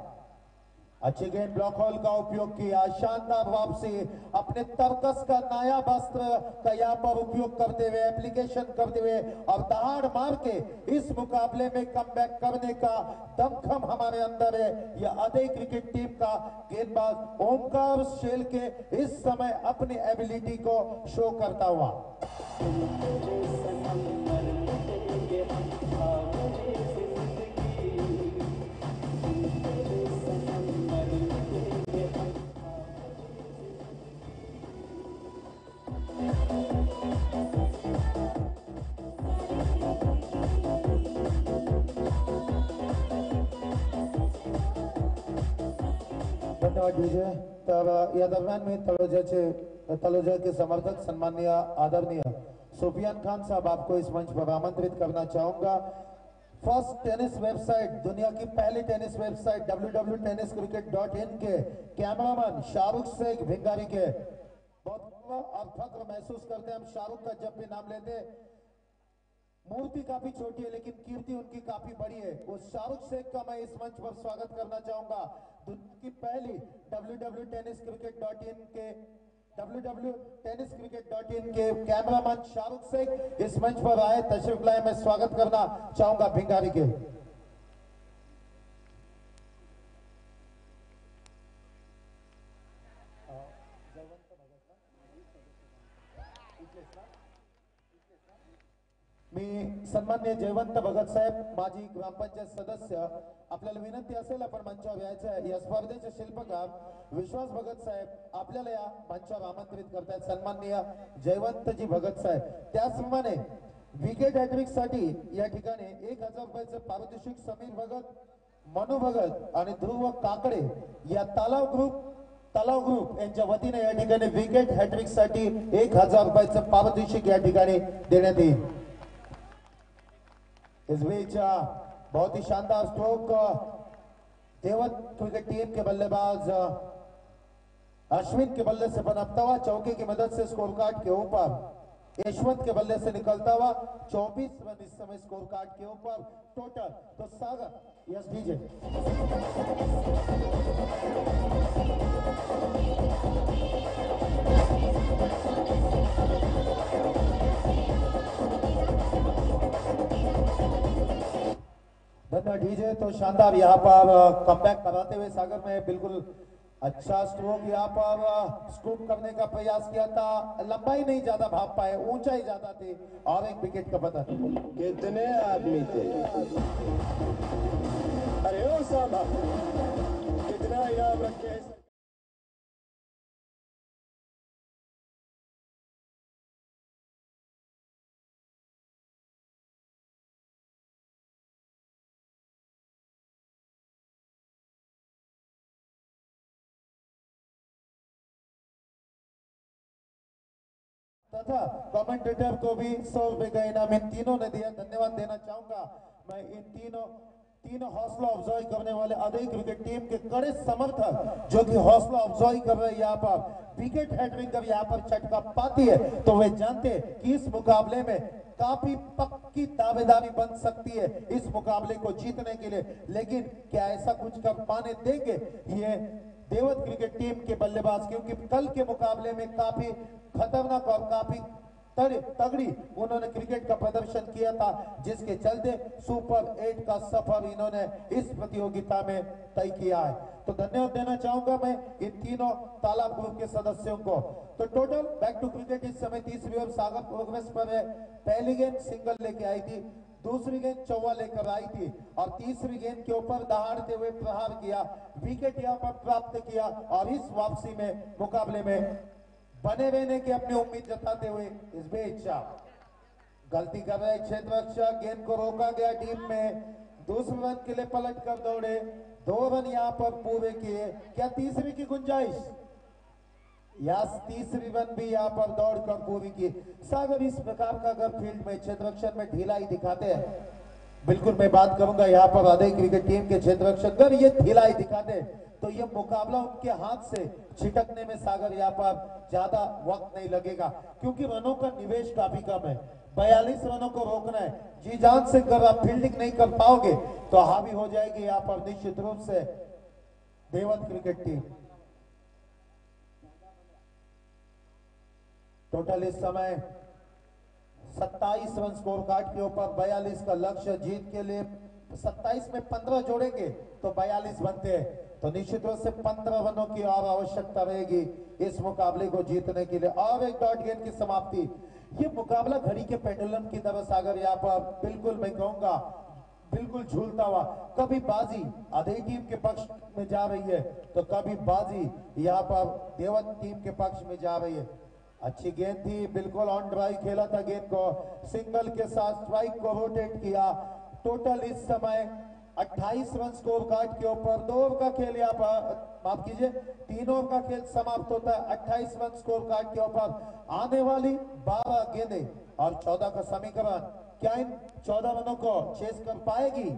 अच्छी गेंद ब्लॉक होल का उपयोग किया. शानदार वापसी अपने तर्कस का नया वस्त्र का यहाँ पर उपयोग करते हुए एप्लीकेशन करते हुए और दहाड़ मार के इस मुकाबले में कमबैक करने का दमखम हमारे अंदर है. यह अदय क्रिकेट टीम का गेंदबाज ओमकार शेल के इस समय अपनी एबिलिटी को शो करता हुआ. धन्यवाद डीजे. तर या दरम्यान मी तलोजा के समर्थक सम्माननीय आदरणीय सुफियान खान साहब आपको इस मंच पर आमंत्रित करना चाहूंगा. फर्स्ट टेनिस वेबसाइट, दुनिया की पहली टेनिस वेबसाइट www.tenniscricket.in के कैमरामैन शाहरुख शेख भिंगारी के बहुत और फख्र महसूस करते हैं हम शाहरुख का जब भी नाम लेते. मूर्ति काफी छोटी है लेकिन कीर्ति उनकी काफी बड़ी है. उस शाहरुख शेख का मैं इस मंच पर स्वागत करना चाहूंगा. दुनिया की पहली www.tenniscricket.in के कैमरामैन शाहरुख शेख इस मंच पर आए, तशरीफ लाए. मैं स्वागत करना चाहूंगा भिंगारी के. मी सन्माननीय जयवंत भगत साहेब माजी ग्रामपंचायत सदस्य आपल्याला विनंती असेल आपण मंचावर यायचं आहे. या स्पर्धेचे शिल्पकार विश्वास भगत साहेब आपल्याला या मंचावर आमंत्रित करतायत. सन्माननीय जयवंतजी भगत साहेब. त्याचप्रमाणे विकेट हॅट्रिक साठी या ठिकाणी 1000 रुपयाचं पारितोषिक समीर भगत, मनु भगत आणि ध्रुव काकडे या तलाव ग्रुप यांच्या वतीने या ठिकाणी विकेट हॅट्रिक साठी 1000 रुपयाचं पारितोषिक या ठिकाणी देण्यात येईल. इस बीच बहुत ही शानदार स्ट्रोक देवत क्रिकेट टीम के बल्लेबाज अश्विन के बल्ले से पनपता हुआ चौके की मदद से स्कोर कार्ड के ऊपर यशवंत के बल्ले से निकलता हुआ 24 रन इस समय स्कोर कार्ड के ऊपर टोटल। तो सागर यस डीजे धन्यवाद डीजे। तो शानदार यहाँ पर कमबैक कराते हुए सागर में बिल्कुल अच्छा स्ट्रोक यहाँ पर स्कूप करने का प्रयास किया था। लंबाई नहीं ज्यादा भाग पाए, ऊंचाई ज्यादा थी और एक विकेट का पता। कितने आदमी थे? अरे ओ साला, कितना इनाम रखे? तथा कमेंटेटर को भी 100 रुपए का इनाम इन तीनों ने दिया। धन्यवाद देना चाहूंगा मैं इन तीनों हौसला अफजाई करने वाले आधे क्रिकेट टीम के कड़े समर्थक जो कि हौसला अफजाई कर रहे हैं। यहाँ पर विकेट हैट्रिक जब यहाँ पर चटका पाती है तो वे जानते हैं कि इस मुकाबले में काफी पक्की दावेदारी बन सकती है इस मुकाबले को जीतने के लिए। लेकिन क्या ऐसा कुछ कर पाने देंगे ये देवत क्रिकेट टीम के बल्लेबाज, क्योंकि कल के मुकाबले में काफी खतरनाक और काफी तगड़ी उन्होंने क्रिकेट का प्रदर्शन किया था, जिसके चलते सुपर 8 का सफर इन्होंने इस प्रतियोगिता में तय किया है। तो धन्यवाद देना चाहूंगा मैं इन तीनों तालाब ग्रुप के सदस्यों को। तो टोटल बैक टू क्रिकेट इस समय तीसरी ओवर सागर प्रोग्रेस पर है। पहली गेंद सिंगल लेके आई थी, दूसरी गेंद चौवा लेकर आई थी और तीसरी गेंद के ऊपर दहाड़ते हुए प्रहार किया, विकेट यहाँ पर प्राप्त किया और इस वापसी में मुकाबले में बने रहने की अपनी उम्मीद जताते हुए इस बीच गलती कर रहे क्षेत्र रक्षक, गेंद को रोका गया टीम में, दूसरे रन के लिए पलट कर दौड़े, 2 रन यहाँ पर पूरे किए। क्या तीसरी की गुंजाइश? यस, तीसरी रन भी यहाँ पर दौड़ कर पूरी की। सागर इस प्रकार का अगर फील्ड में क्षेत्र रक्षक में ढिलाई दिखाते हैं, बिल्कुल मैं बात करूंगा यहाँ पर आधे क्रिकेट टीम के क्षेत्र रक्षक अगर ये ढिलाई दिखाते तो ये मुकाबला उनके हाथ से छिटकने में सागर यहाँ पर ज्यादा वक्त नहीं लगेगा, क्योंकि रनों का निवेश काफी कम है। 42 रनों को रोकना है, जी जान से अगर आप फील्डिंग नहीं कर पाओगे तो हावी हो जाएगी यहाँ पर निश्चित रूप से देवत क्रिकेट टीम। टोटल इस समय 27 रन स्कोर कार्ड के ऊपर, 42 का लक्ष्य जीत के लिए 27 में 15 जोड़ेंगे तो 42 बनते हैं। तो निश्चित रूप से 15 रनों की और आवश्यकता रहेगी इस मुकाबले को जीतने के लिए। और एक डॉट गेंद की समाप्ति। ये मुकाबला घड़ी के पेंडुलम की तरह सागर यहाँ पर बिल्कुल मैं कहूंगा बिल्कुल झूलता हुआ, कभी बाजी आधे टीम के पक्ष में जा रही है तो कभी बाजी यहाँ पर देवत टीम के पक्ष में जा रही है। अच्छी गेंद थी, बिल्कुल ऑन ड्राइव खेला था गेंद को, सिंगल के साथ स्ट्राइक को रोटेट किया। टोटल इस समय 28 रन स्कोर कार्ड के ऊपर, 2 ओवर का खेल यहाँ पर माफ कीजिए 3 ओवर का खेल समाप्त होता है 28 रन स्कोर कार्ड के ऊपर। आने वाली 12 गेंदें और 14 का समीकरण, क्या इन 14 रनों को चेस कर पाएगी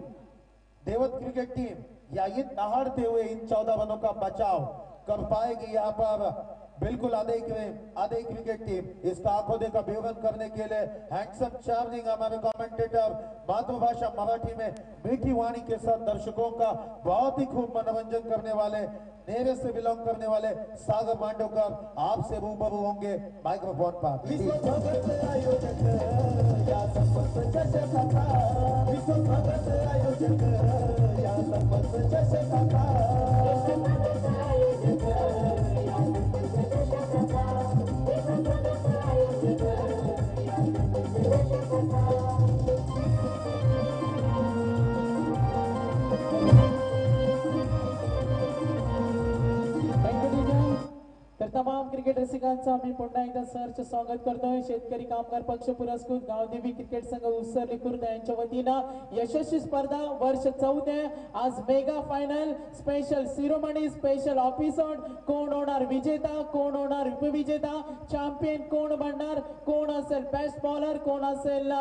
देवत क्रिकेट टीम या ये दहाड़ते हुए इन 14 रनों का बचाव कर पाएगी यहाँ पर बिल्कुल आधे क्रिकेट टीम। इसका आंखों देखा विवरण करने के लिए हैंडसम चार्जिंग हमारे कमेंटेटर मातृभाषा मराठी में मीठी वाणी के साथ दर्शकों का बहुत ही खूब मनोरंजन करने वाले नेरे से बिलोंग करने वाले सागर मांडवकर आपसे रूबरू होंगे माइक्रोफोन पर। तर तमाम क्रिकेट रसिकांचं आम्ही पुन्हा एकदा सरचे स्वागत करतोय। शेतकरी कामगार पक्ष पुरस्कृत गावदेवी क्रिकेट संघ उसरली खुर्द यांच्या वतीनं यशस्वी स्पर्धा वर्ष 4 आज mega final special ceremony special episode, कोण होणार विजेता, कोण होणार उपविजेता, चॅम्पियन कोण बनणार, कोण असेल बेस्ट बॉलर, कोण असेल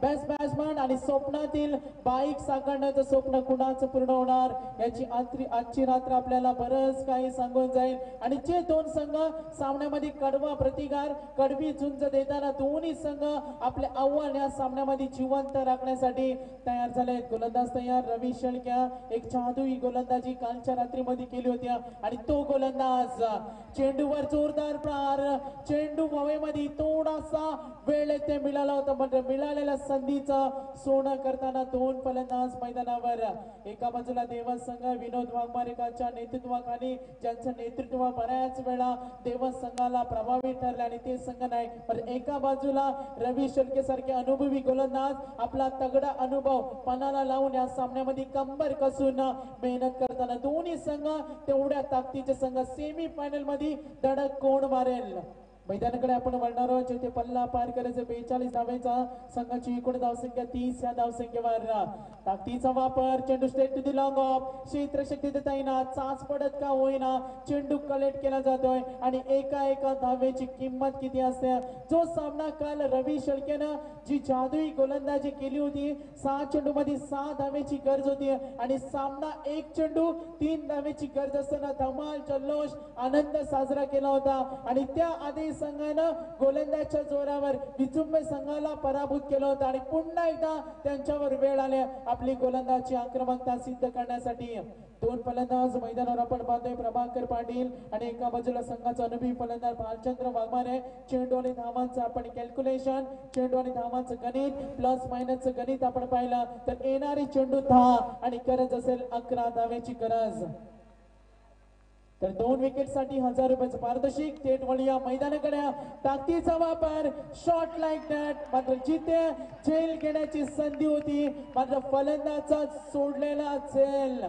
बेस्ट बॅट्समन आणि स्वप्नातील बाईक साकारण्याचं स्वप्न कुणाचं पूर्ण होणार याची आजची रात्र आपल्याला बरंच काही सांगून जाईल. आणि जे दोन संघ सामन्यामध्ये कडवा प्रतिकार कडवी झुंज देताना दोन्ही संघ आपले आव्हान या सामन्यामध्ये जिवंत राखण्यासाठी तयार झाले. गोलंदाज तयार. रवी शेळक्या एक जादुई गोलंदाजी कालच्या रात्रीमध्ये केली होती आणि तो गोलंदाज चेंडूवर जोरदार प्रहार. चेंडू हवेमध्ये थोडासा वेळ ते मिळाला होता पण मिळालेल्या संधीचं सोनं करताना दोन फलंदाज मैदानावर. एका बाजूला देवस संघ विनोद वाघमारेकांच्या नेतृत्वाखाली ज्यांचं नेतृत्व बऱ्याच वेळा देवस संघाला प्रभावी ठरले आणि ते संघ नाही पण एका बाजूला रवी शेळके सारखे अनुभवी गोलंदाज आपला तगडा अनुभव पणाला लावून या सामन्यामध्ये कंबर कसून मेहनत करताना दोन्ही संघ तेवढ्या ताकदीचे संघ सेमी फायनल मध्ये धडक कोण मारेल मैदानाकडे आपण वळणार आहोत. जेथे पल्ला पार करायचं 42 धावेचा संघाची एकूण धावसंख्या 30 या धावसंख्येवर. ताकदीचा वापर. चेंडू straight to the long off. क्षेत्रशक्ती देता येणार. चाच पडत का होईना चेंडू कलेक्ट केला जातोय आणि एका धावेची किंमत किती असते. जो सामना काल रवी शेळकेनं जी जादुई गोलंदाजी केली होती 6 चेंडू मध्ये 6 धावेची गरज होती आणि सामना 1 चेंडू 3 धावेची गरज असताना धमाल जल्लोष आनंद साजरा केला होता आणि त्या आधी संघानं गोलंदाजच्या जोरावर विचुंबे संघाला पराभूत केलं होतं आणि पुन्हा एकदा त्यांच्यावर वेळ आल्या आपली गोलंदाजी आक्रमकता सिद्ध करण्यासाठी. दोन फलंदाज मैदानावर आपण पाहतोय. प्रभाकर पाटील आणि एका बाजूला संघाचा अनुभवी फलंदाज भालचंद्र वाघमारे. चेंडू आणि धावांचं आपण कॅल्क्युलेशन चेंडू आणि धावांचं गणित प्लस मायनसचं गणित आपण पाहिलं तर येणारी चेंडू 10 आणि गरज असेल 11 धावेची गरज. तर 2 विकेट साठी 1000 रुपयाचं पारितोषिक. थेट वळूया मैदानाकडे. ताकदीचा वापर. Shot like that. मात्र जिथे झेल घेण्याची संधी होती मात्र फलंदाजा सोडलेला झेल.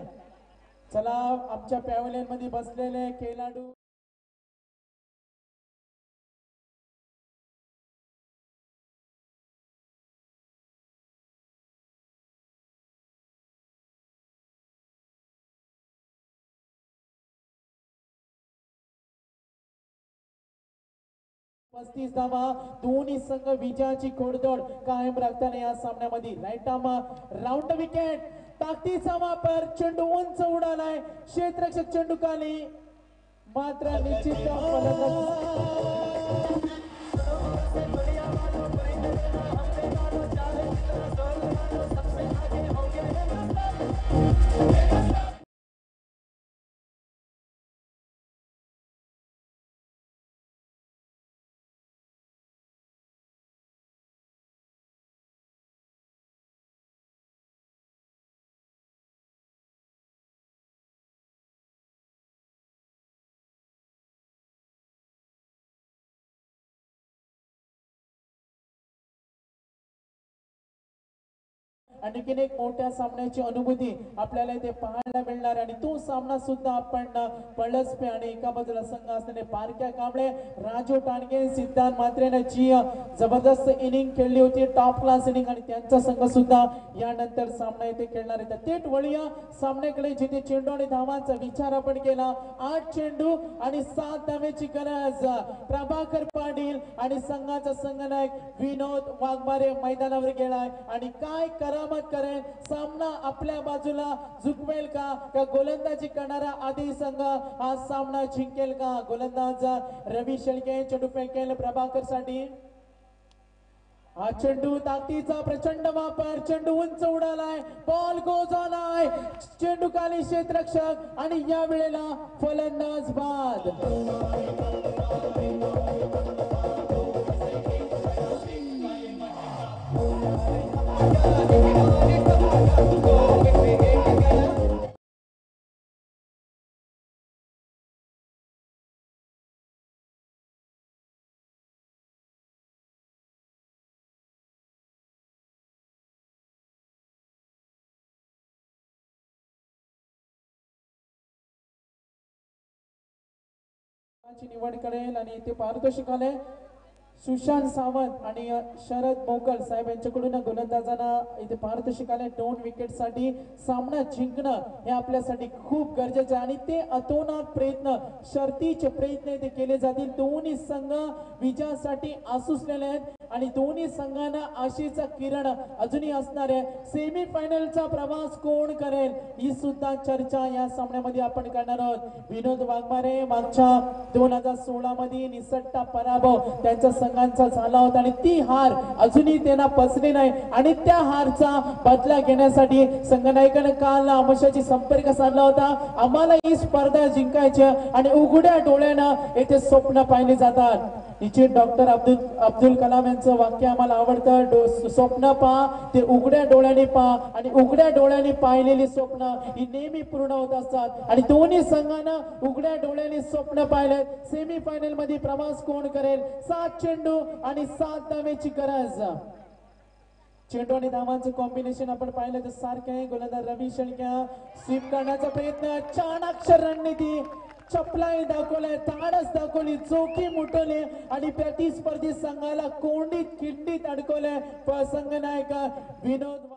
चला आमच्या पॅव्हलियन मध्ये बसलेले खेळाडू पस्तीस धावा. दोन्ही संघ विजयाची घोडदौड कायम राखताना या सामन्यामध्ये राईट आर्म राऊंड विकेट. ताकदीचा वापर. चेंडू उंच उडालाय. क्षेत्ररक्षक चेंडू खाली मात्र निश्चित आणखीन एक मोठ्या सामन्याची अनुभूती आपल्याला इथे पाहायला मिळणार आणि तो सामना सुद्धा आपण पळसपे आणि एका बाजूला संघ असणारे पारख्या कांबळे राजू टाणगे सिद्धांत मात्रेने जी जबरदस्त इनिंग खेळली होती टॉप क्लास इनिंग आणि त्यांचा संघ सुद्धा यानंतर सामना इथे खेळणार आहे. थेट वळूया सामन्याकडे जिथे चेंडू आणि धावांचा विचार आपण केला. 8 चेंडू आणि 7 धावेची गरज. प्रभाकर पाटील आणि संघाचा संघनायक विनोद वाघमारे मैदानावर गेलाय आणि काय करामत करेल. सामना आपल्या बाजूला झुकवेल का गोलंदाजी करणारा आधी संघ हा सामना जिंकेल का. गोलंदाज रवी शेळके. चेंडू फेकेल प्रभाकर साठी. हा चेंडू ताकदीचा प्रचंड वापर. चेंडू उंच उडालाय. Ball goes on. चेंडू खाली क्षेत्ररक्षक आणि या वेळेला फलंदाज बाद. निवड करेल आणि ते पारितोषिक आले सुशांत सावंत आणि शरद मोकल साहेब यांच्याकडून गोलंदाजांना इथे पारितोषिक आले. 2 विकेट साठी सामना जिंकणं हे आपल्यासाठी खूप गरजेचं आहे आणि ते अतोनात प्रयत्न शर्तीचे प्रयत्न इथे केले जातील. दोन्ही संघ विजयासाठी आसुसलेले आहेत आणि दोन्ही संघांना आशेचा किरण अजूनही असणार आहे. सेमी फायनलचा प्रवास कोण करेल ही सुद्धा चर्चा या सामन्यामध्ये आपण करणार आहोत. विनोद वाघमारे मागच्या 2016 मध्ये निसट्टा पराभव त्यांच्या संघांचा झाला होता आणि ती हार अजूनही त्यांना पचली नाही आणि त्या हारचा बदला घेण्यासाठी संघनायकाने काल आमच्याशी संपर्क साधला होता. आम्हाला ही स्पर्धा जिंकायची आणि उघड्या डोळ्यानं येथे स्वप्न पाहिले जातात. निश्चित डॉक्टर अब्दुल कलाम यांचं वाक्य आम्हाला आवडतं. स्वप्न पहा ते उघड्या डोळ्याने पहा आणि उघड्या डोळ्याने पाहिलेली स्वप्न ही नेहमी पूर्ण होत असतात आणि दोन्ही संघांना उघड्या डोळ्याने स्वप्न पाहिले. सेमी फायनल मध्ये प्रवास कोण करेल. 7 चेंडू आणि 7 धावेची गरज. चेंडू आणि धावांचं कॉम्बिनेशन आपण पाहिलं तर सारखे आहे. गोलंदाज रवी शेळक्या स्वीप करण्याचा प्रयत्न. चाणाक्ष रणनीती चपलाई दाखवलाय, ताडच दाखवली, चौकी मुठवली आणि प्रतिस्पर्धी संघाला कोंडीत खिंडीत अडकवलंय. संघनायक विनोद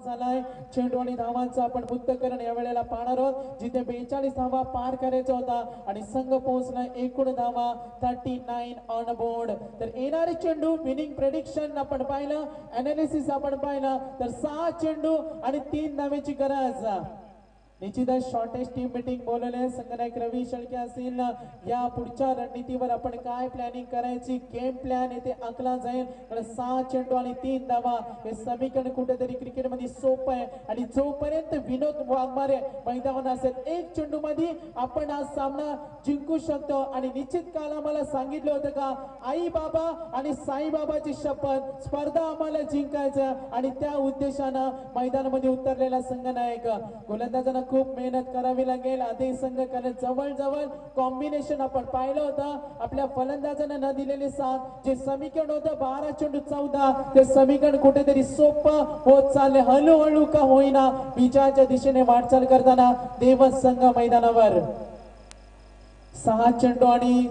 झालाय. चेंडू आणि धावांचं आपण मुक्तकरण या वेळेला पाहणार आहोत, जिथे 42 धावा पार करायचा होता आणि संघ पोहोचलाय एकूण धावा 39 ऑन बोर्ड. तर येणारे चेंडू विनिंग प्रेडिक्शन आपण पाहिलं, अनालिसिस आपण पाहिलं तर 6 चेंडू आणि 3 धावेची गरज. निश्चितच शॉर्टेस्ट टीम मीटिंग बोलवले. संघनायक रवी शेळके असतील. या पुढच्या रणनीतीवर आपण काय प्लॅनिंग करायची, गेम प्लॅन येथे आखला जाईल. 6 चेंडू आणि 3 धावा हे समीकरण कुठेतरी क्रिकेटमध्ये सोपं आहे आणि जोपर्यंत विनोद वाघमारे मैदानावर असेल 1 चेंडू मध्ये आपण हा सामना जिंकू शकतो. आणि निश्चित काल आम्हाला सांगितलं होतं का, आई बाबा आणि साईबाबाची शपथ, स्पर्धा आम्हाला जिंकायचं आणि त्या उद्देशानं मैदानामध्ये उतरलेला संघनायक. गोलंदाजांना खूप मेहनत करावी लागेल. आधी संघ कारण जवळ कॉम्बिनेशन आपण पाहिलं होतं. आपल्या फलंदाजांना न दिलेले 7 जे समीकरण होतं 12 चेंडू 14 ते समीकरण कुठेतरी सोपं होत चालले. हळूहळू का होईना विजयाच्या दिशेने वाटचाल करताना देवस संघ मैदानावर. 6 चेंडू आणि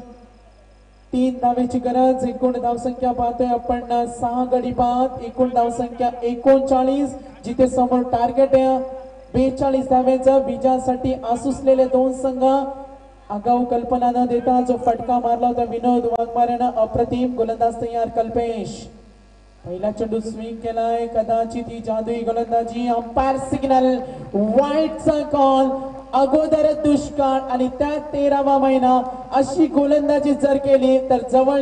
3 धावेची गरज. एकूण धावसंख्या पाहतोय आपण 6 गडी बाद. एकूण धावसंख्या 39, जिथे समोर टार्गेट आहे 42 धावेचा. विजयासाठी आसुसलेले 2 संघ. आगाऊ कल्पना न देता जो फटका मारला होता विनोद वाघमारेनं अप्रतिम. गोलंदाज तयार कल्पेश. पहिला चेंडू स्विंग केलाय, कदाचित ही जादुई गोलंदाजी. अंपायर सिग्नल, वाईटचा कॉल. अगोदर दुष्काळ आणि त्यात 13वा महिना. अशी गोलंदाजी जर केली तर जवळ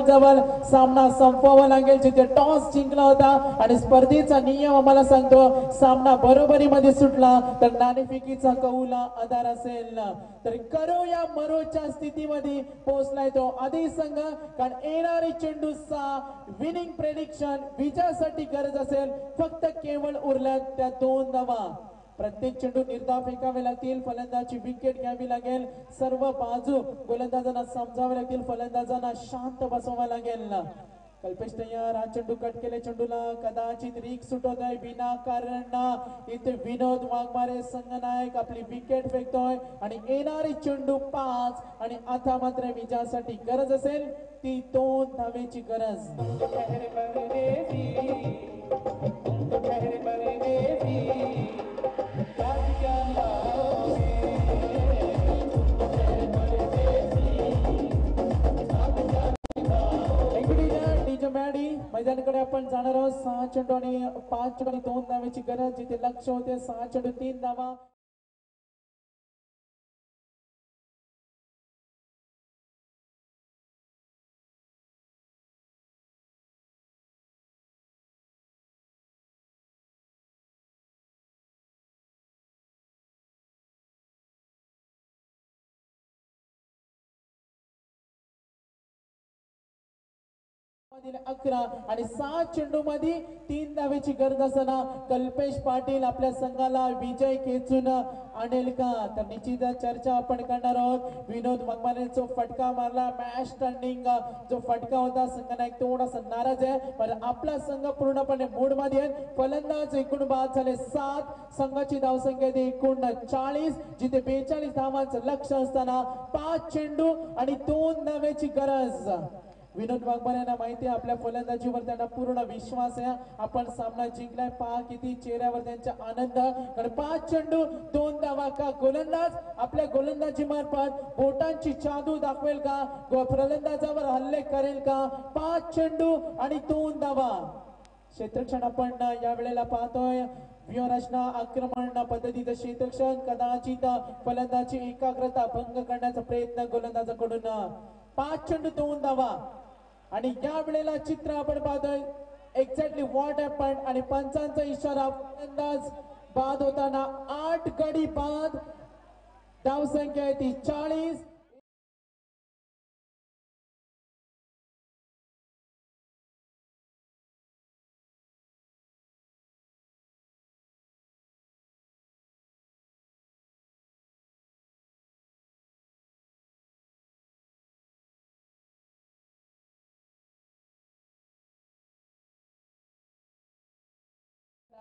सामना संपवावा लागेल. जिथे टॉस जिंकला होता आणि स्पर्धेचा नियम आम्हाला सांगतो सामना बरोबरीमध्ये सुटला तर नाणेफेकीचा कौला आधार असेल. तर करो या मरोच्या स्थितीमध्ये पोहोचलाय तो आधी संघ. कारण येणारे चेंडू 6 विनिंग प्रेडिक्शन विजयासाठी गरज असेल. फक्त केवळ उरल्यात त्या 2 धावा. प्रत्येक चेंडू निर्धाव फेकावे लागतील. फलंदाजी विकेट घ्यावी लागेल. सर्व बाजू गोलंदाजांना समजावे लागतील. फलंदाजांना शांत बसवावं लागेल. कल्पेश तयार. हा चेंडू कट केले. चेंडूला कदाचित रिक सुटत आहे विनाकारण. इथे विनोद वाघमारे संघनायक आपली विकेट फेकतोय आणि येणारी चेंडू 5 आणि आता मात्र विजयासाठी गरज असेल ती 2 धावेची गरज. मैदानाकडे आपण जाणार आहोत. 6 चेंडू आणि 5 चेंडू आणि 2 धावेची गरज. जिथे लक्ष होते 6 चेंडू 3 धावा. 11 आणि 7 चेंडू मध्ये 3 धावेची गरज असताना कल्पेश पाटील आपल्या संघाला विजय खेचून आणेल का? तर निश्चित चर्चा आपण करणार आहोत. विनोद वाघमारे जो फटका मारला मॅच टर्निंग जो फटका होता संघाला एक थोडासा नाराज आहे, पण आपला संघ पूर्णपणे मूड मध्ये आहे. फलंदाज एकूण बाद झाले 7, संघाची धावसंख्या एकूण 40, जिथे 42 धावांचं लक्ष असताना 5 चेंडू आणि 2 धावेची गरज. विनोद वाघमारे यांना माहिती आहे आपल्या फलंदाजीवर त्यांना पूर्ण विश्वास आहे. आपण सामना जिंकलाय. पहा किती चेहऱ्यावर त्यांचा आनंद. कारण 5 चेंडू 2 धावा का? गोलंदाज आपल्या गोलंदाजी मार्फत बोटांची जादू दाखवेल का? फलंदाजावर हल्ले करेल का? 5 चेंडू आणि 2 धावा. क्षेत्ररक्षण आपण या वेळेला पाहतोय. व्यूहरचना आक्रमण पद्धतीचं क्षेत्ररक्षण कदाचित फलंदाजी एकाग्रता भंग करण्याचा प्रयत्न गोलंदाजाकडून. 5 चेंडू 2 धावा आणि या वेळेला चित्र आपण पाहतोय एक्झॅक्टली व्हॉट हॅपन आणि पंचांचा इशारा. फलंदाज बाद होताना 8 गडी बाद. धावसंख्या आहे ती 40.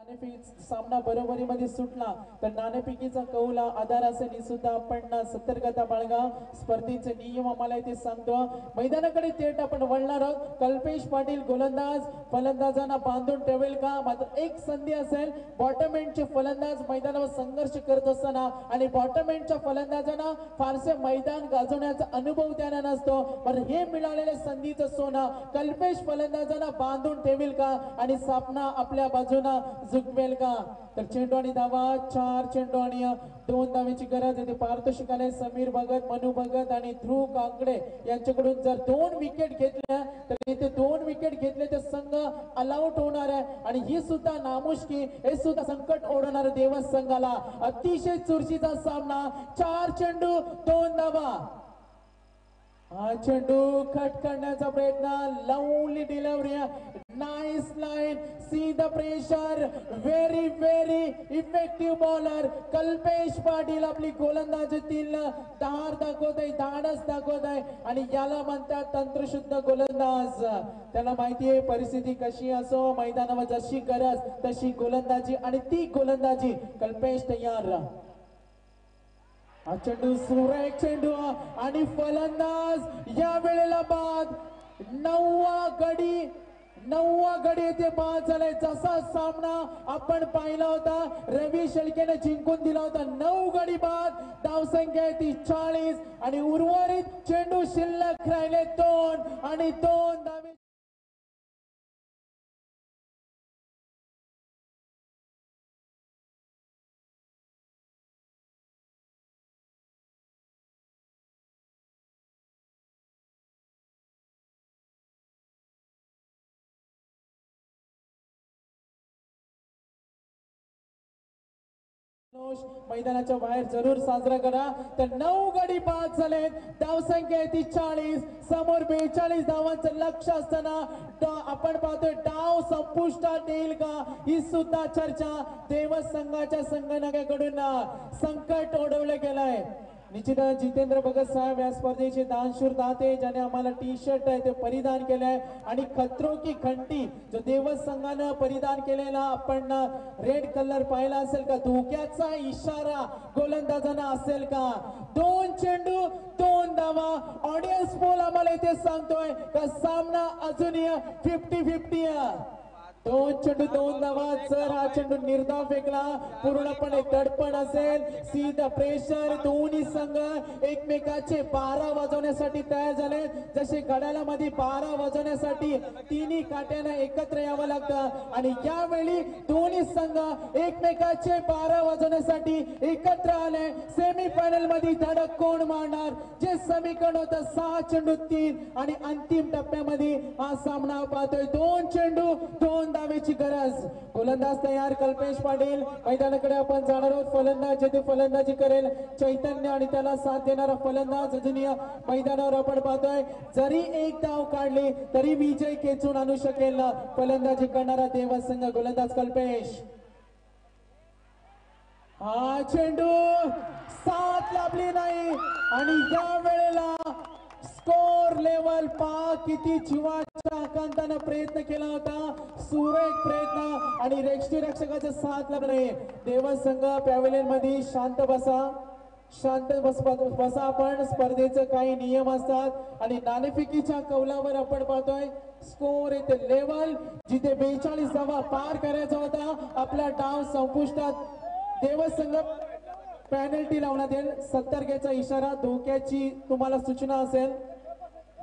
नाणेफेक सामना बरोबरीमध्ये सुटला तर नाणेफेकीचा कौल आधार असेल ही सुद्धा आपण सतर्कता बाळगा. स्पर्धेचे नियम आम्हाला इथे सांगतो. मैदानाकडे थेट आपण वळणार आहोत. कल्पेश पाटील गोलंदाज फलंदाजांना बांधून ठेवेल का? मात्र एक संधी असेल. बॉटम एंडचे फलंदाज मैदानावर संघर्ष करत असताना आणि बॉटम एंडच्या फलंदाजांना फारसे मैदान गाजवण्याचा अनुभव त्यांना नसतो, पण हे मिळालेले संधीचं सोनं कल्पेश फलंदाजांना बांधून ठेवेल का आणि सामना आपल्या बाजूला झुकवेल का? तर चेंडू आणि धावा 4 चेंडू आणि 2 धावेची गरज येते. पारितोषिक आले समीर भगत, मनु भगत आणि ध्रुव काकडे यांच्याकडून. जर 2 विकेट घेतल्या तर इथे 2 विकेट घेतले तर संघ ऑलआउट होणार आहे आणि ही सुद्धा नामुष्की, हे सुद्धा संकट ओढवणार देवस संघाला. अतिशय चुरशीचा सामना. 4 चेंडू 2 धावा. हा चेंडू कट करण्याचा प्रयत्न. Lovely delivery. Nice line. See the pressure. Very very effective bowler Kalpesh Patil आपली गोलंदाजीतील धार दाखवत आहे, धाडस दाखवत आहे आणि याला म्हणतात तंत्रशुद्ध गोलंदाज. त्याला माहिती आहे परिस्थिती कशी असो, मैदानावर जशी गरज तशी गोलंदाजी आणि ती गोलंदाजी कल्पेश तयार. हा चेंडू सुरेख चेंडू आणि फलंदाज या वेळेला बाद. 9वा गडी येथे बाद झालाय. जसा सामना आपण पाहिला होता रवी शेळकेने जिंकून दिला होता. 9 गडी बाद. धावसंख्या आहे ती 40 आणि उर्वरित चेंडू शिल्लक राहिले 2 आणि 2 धावे. मैदानाच्या बाहेर जरूर साजरा करा. तर 9 गडी बाद झाले. धावसंख्या आहे ती 40. समोर 42 धावांचं लक्ष असताना आपण पाहतोय डाव संपुष्टात येईल का ही सुद्धा चर्चा. देवस संघाच्या संघटनाकडून संकट ओढवलं गेलंय. निश्चित जितेंद्र भगत साहेब या स्पर्धेचे दानशूर दाते ज्याने आम्हाला टी शर्ट आहे ते परिधान केलंय आणि खतरो की घंटी जो देवस संघानं परिधान केलेला आपण रेड कलर पाहिला असेल का? धोक्याचा इशारा गोलंदाजांना असेल का? 2 चेंडू 2 धावा. ऑडियन्स पोल आम्हाला इथे सांगतोय का सामना अजूनही 50-50. 2 चेंडू 2 धावा. जर हा चेंडू निर्धाव फेकला पूर्णपणे दडपण असेल. See the pressure. दोन्ही संघ एकमेकाचे 12 वाजवण्यासाठी तयार झाले. जसे घड्याळामध्ये 12 वाजवण्यासाठी तिन्ही काट्यांना एकत्र यावं लागतं आणि यावेळी दोन्ही संघ एकमेकाचे 12 वाजवण्यासाठी एकत्र आले. सेमीफायनल मध्ये धडक कोण मारणार? जे समीकरण होतं 6 चेंडू 3 आणि अंतिम टप्प्यामध्ये हा सामना पाहतोय 2 चेंडू 2 डावेची गरज. गोलंदाज तयार कल्पेश पाटील. मैदानाकडे आपण जाणार आहोत. फलंदाज जेथे फलंदाजी करेल चैतन्य आणि त्याला साथ देणारा फलंदाज अजून या मैदानावर आपण पाहतोय. जरी एक धाव काढली तरी विजय खेचून आणू शकेल फलंदाजी करणारा देवसंघ. गोलंदाज कल्पेश. हा चेंडू साथ लाभली नाही आणि या वेळेला स्कोर लेवल पा किती जीवाच्या आकांताने प्रयत्न केला होता. सुरेख प्रयत्न आणि रक्षकाचा साथ लाभले. देवसंघ पॅव्हेलियन मध्ये शांत बसा. शांत बसा. आपण स्पर्धेचे काही नियम असतात आणि नाणेफेकीच्या कौलावर आपण पाहतोय स्कोर येते लेवल जिथे 42 धावा पार करायचा होता. आपला डाव संपुष्टात. देवसंघ पेनल्टी लावण्यात येईल. सतर्कतेचा इशारा. धोक्याची तुम्हाला सूचना असेल.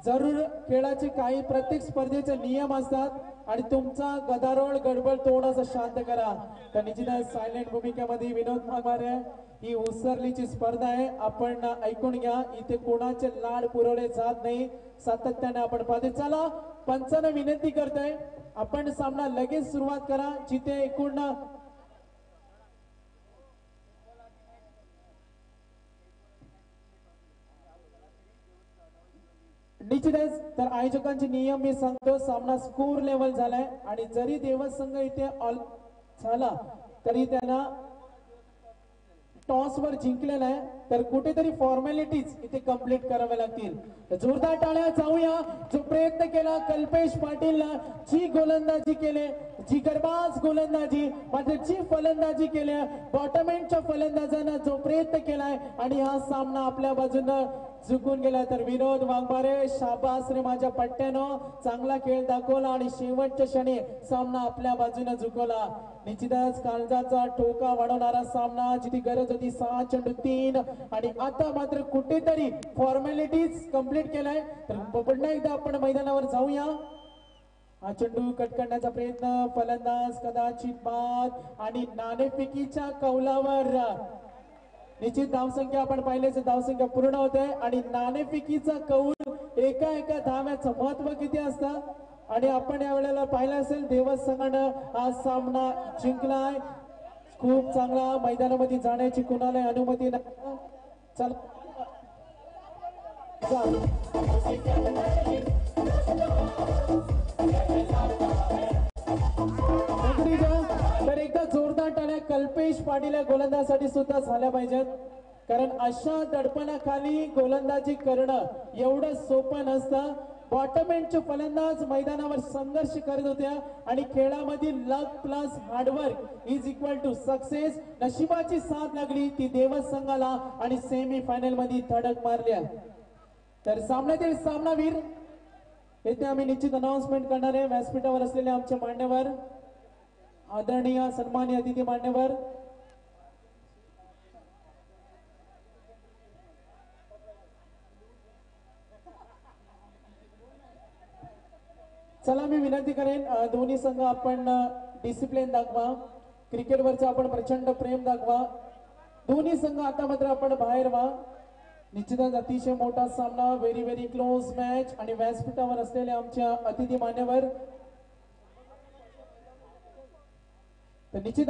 जरूर खेळाचे काही प्रत्येक स्पर्धेचे नियम असतात आणि तुमचा गदारोळ गडबड थोडासा शांत करा. तर निश्चितच सायलेंट भूमिकेमध्ये विनोद माघारे. ही उसरलीची स्पर्धा आहे. आपण ऐकून घ्या. इथे कोणाचे लाड पुरवले जात नाही. सातत्याने आपण पाहतो. चला पंचांना विनंती करतोय आपण सामना लगेच सुरुवात करा. जिथे एकूण निश्चितच तर आयोजकांचे नियम मी सांगतो. सामना स्कोर लेवल झालाय आणि जरी देवसंघ इथे ऑल झाला तरी त्यांना टॉस वर जिंकलेला आहे. तर कुठेतरी फॉर्मॅलिटीज इथे कंप्लीट कराव्या लागतील. जोरदार टाळ्या जाऊया. जो प्रयत्न केला कल्पेश पाटीलला, जी गोलंदाजी केले, जी गरबाज गोलंदाजी मात्र जी फलंदाजी केली बॉटम एंडच्या फलंदाजांना जो प्रयत्न केलाय आणि हा सामना आपल्या बाजूनं झुकून गेला. तर विनोद वाघमारे शाबास रे माझ्या पट्ट्यानं. चांगला खेळ दाखवला आणि शेवटच्या क्षणी सामना आपल्या बाजूने झुकवला. निश्चितच काळजाचा ठोका वाढवणारा सामना. जिथे गरज होती 6 चेंडू 3 आणि आता मात्र कुठेतरी फॉर्मॅलिटीज कंप्लीट केलाय. तर पुन्हा एकदा आपण मैदानावर जाऊया. हा चेंडू कट करण्याचा प्रयत्न. फलंदाज कदाचित बाद आणि नाणेफेकीच्या कौलावर निश्चित धावसंख्या आपण पाहिल्याचं धावसंख्या पूर्ण होते आणि नाणेफेकीचा कौल एका धाव्याचं महत्व किती असतं आणि आपण या वेळेला पाहिलं असेल देवसंघानं हा सामना जिंकलाय. खूप चांगला. मैदानामध्ये जाण्याची कुणाला अनुमती नाही. चला तर एकदा जोरदार टाळ्या कल्पेश पाटील या गोलंदाजासाठी सुद्धा झाल्या पाहिजेत. कारण अशा दडपणाखाली गोलंदाजी करणं एवढं सोपं नसतं. बॉटम एंडचे फलंदाज मैदानावर संघर्ष करत होत्या आणि खेळामधील luck plus hard work is equal to success. नशिबाची साथ लागली ती देवसंघाला आणि सेमी फायनल मध्ये धडक मारल्या. तर सामन्यातील सामनावीर येथे आम्ही निश्चित अनाउन्समेंट करणार आहे. व्यासपीठावर असलेले आमचे मान्यवर आदरणीय सन्माननीय अतिथी मान्यवर चला मी विनंती करेन दोन्ही संघ आपण डिसिप्लिन दाखवा. क्रिकेटवरचा आपण प्रचंड प्रेम दाखवा. दोन्ही संघ आता मात्र आपण बाहेर व्हा. निश्चितच अतिशय मोठा सामना. व्हेरी क्लोज मॅच आणि व्यासपीठावर असलेले आमच्या अतिथी मान्यवर तर निश्चित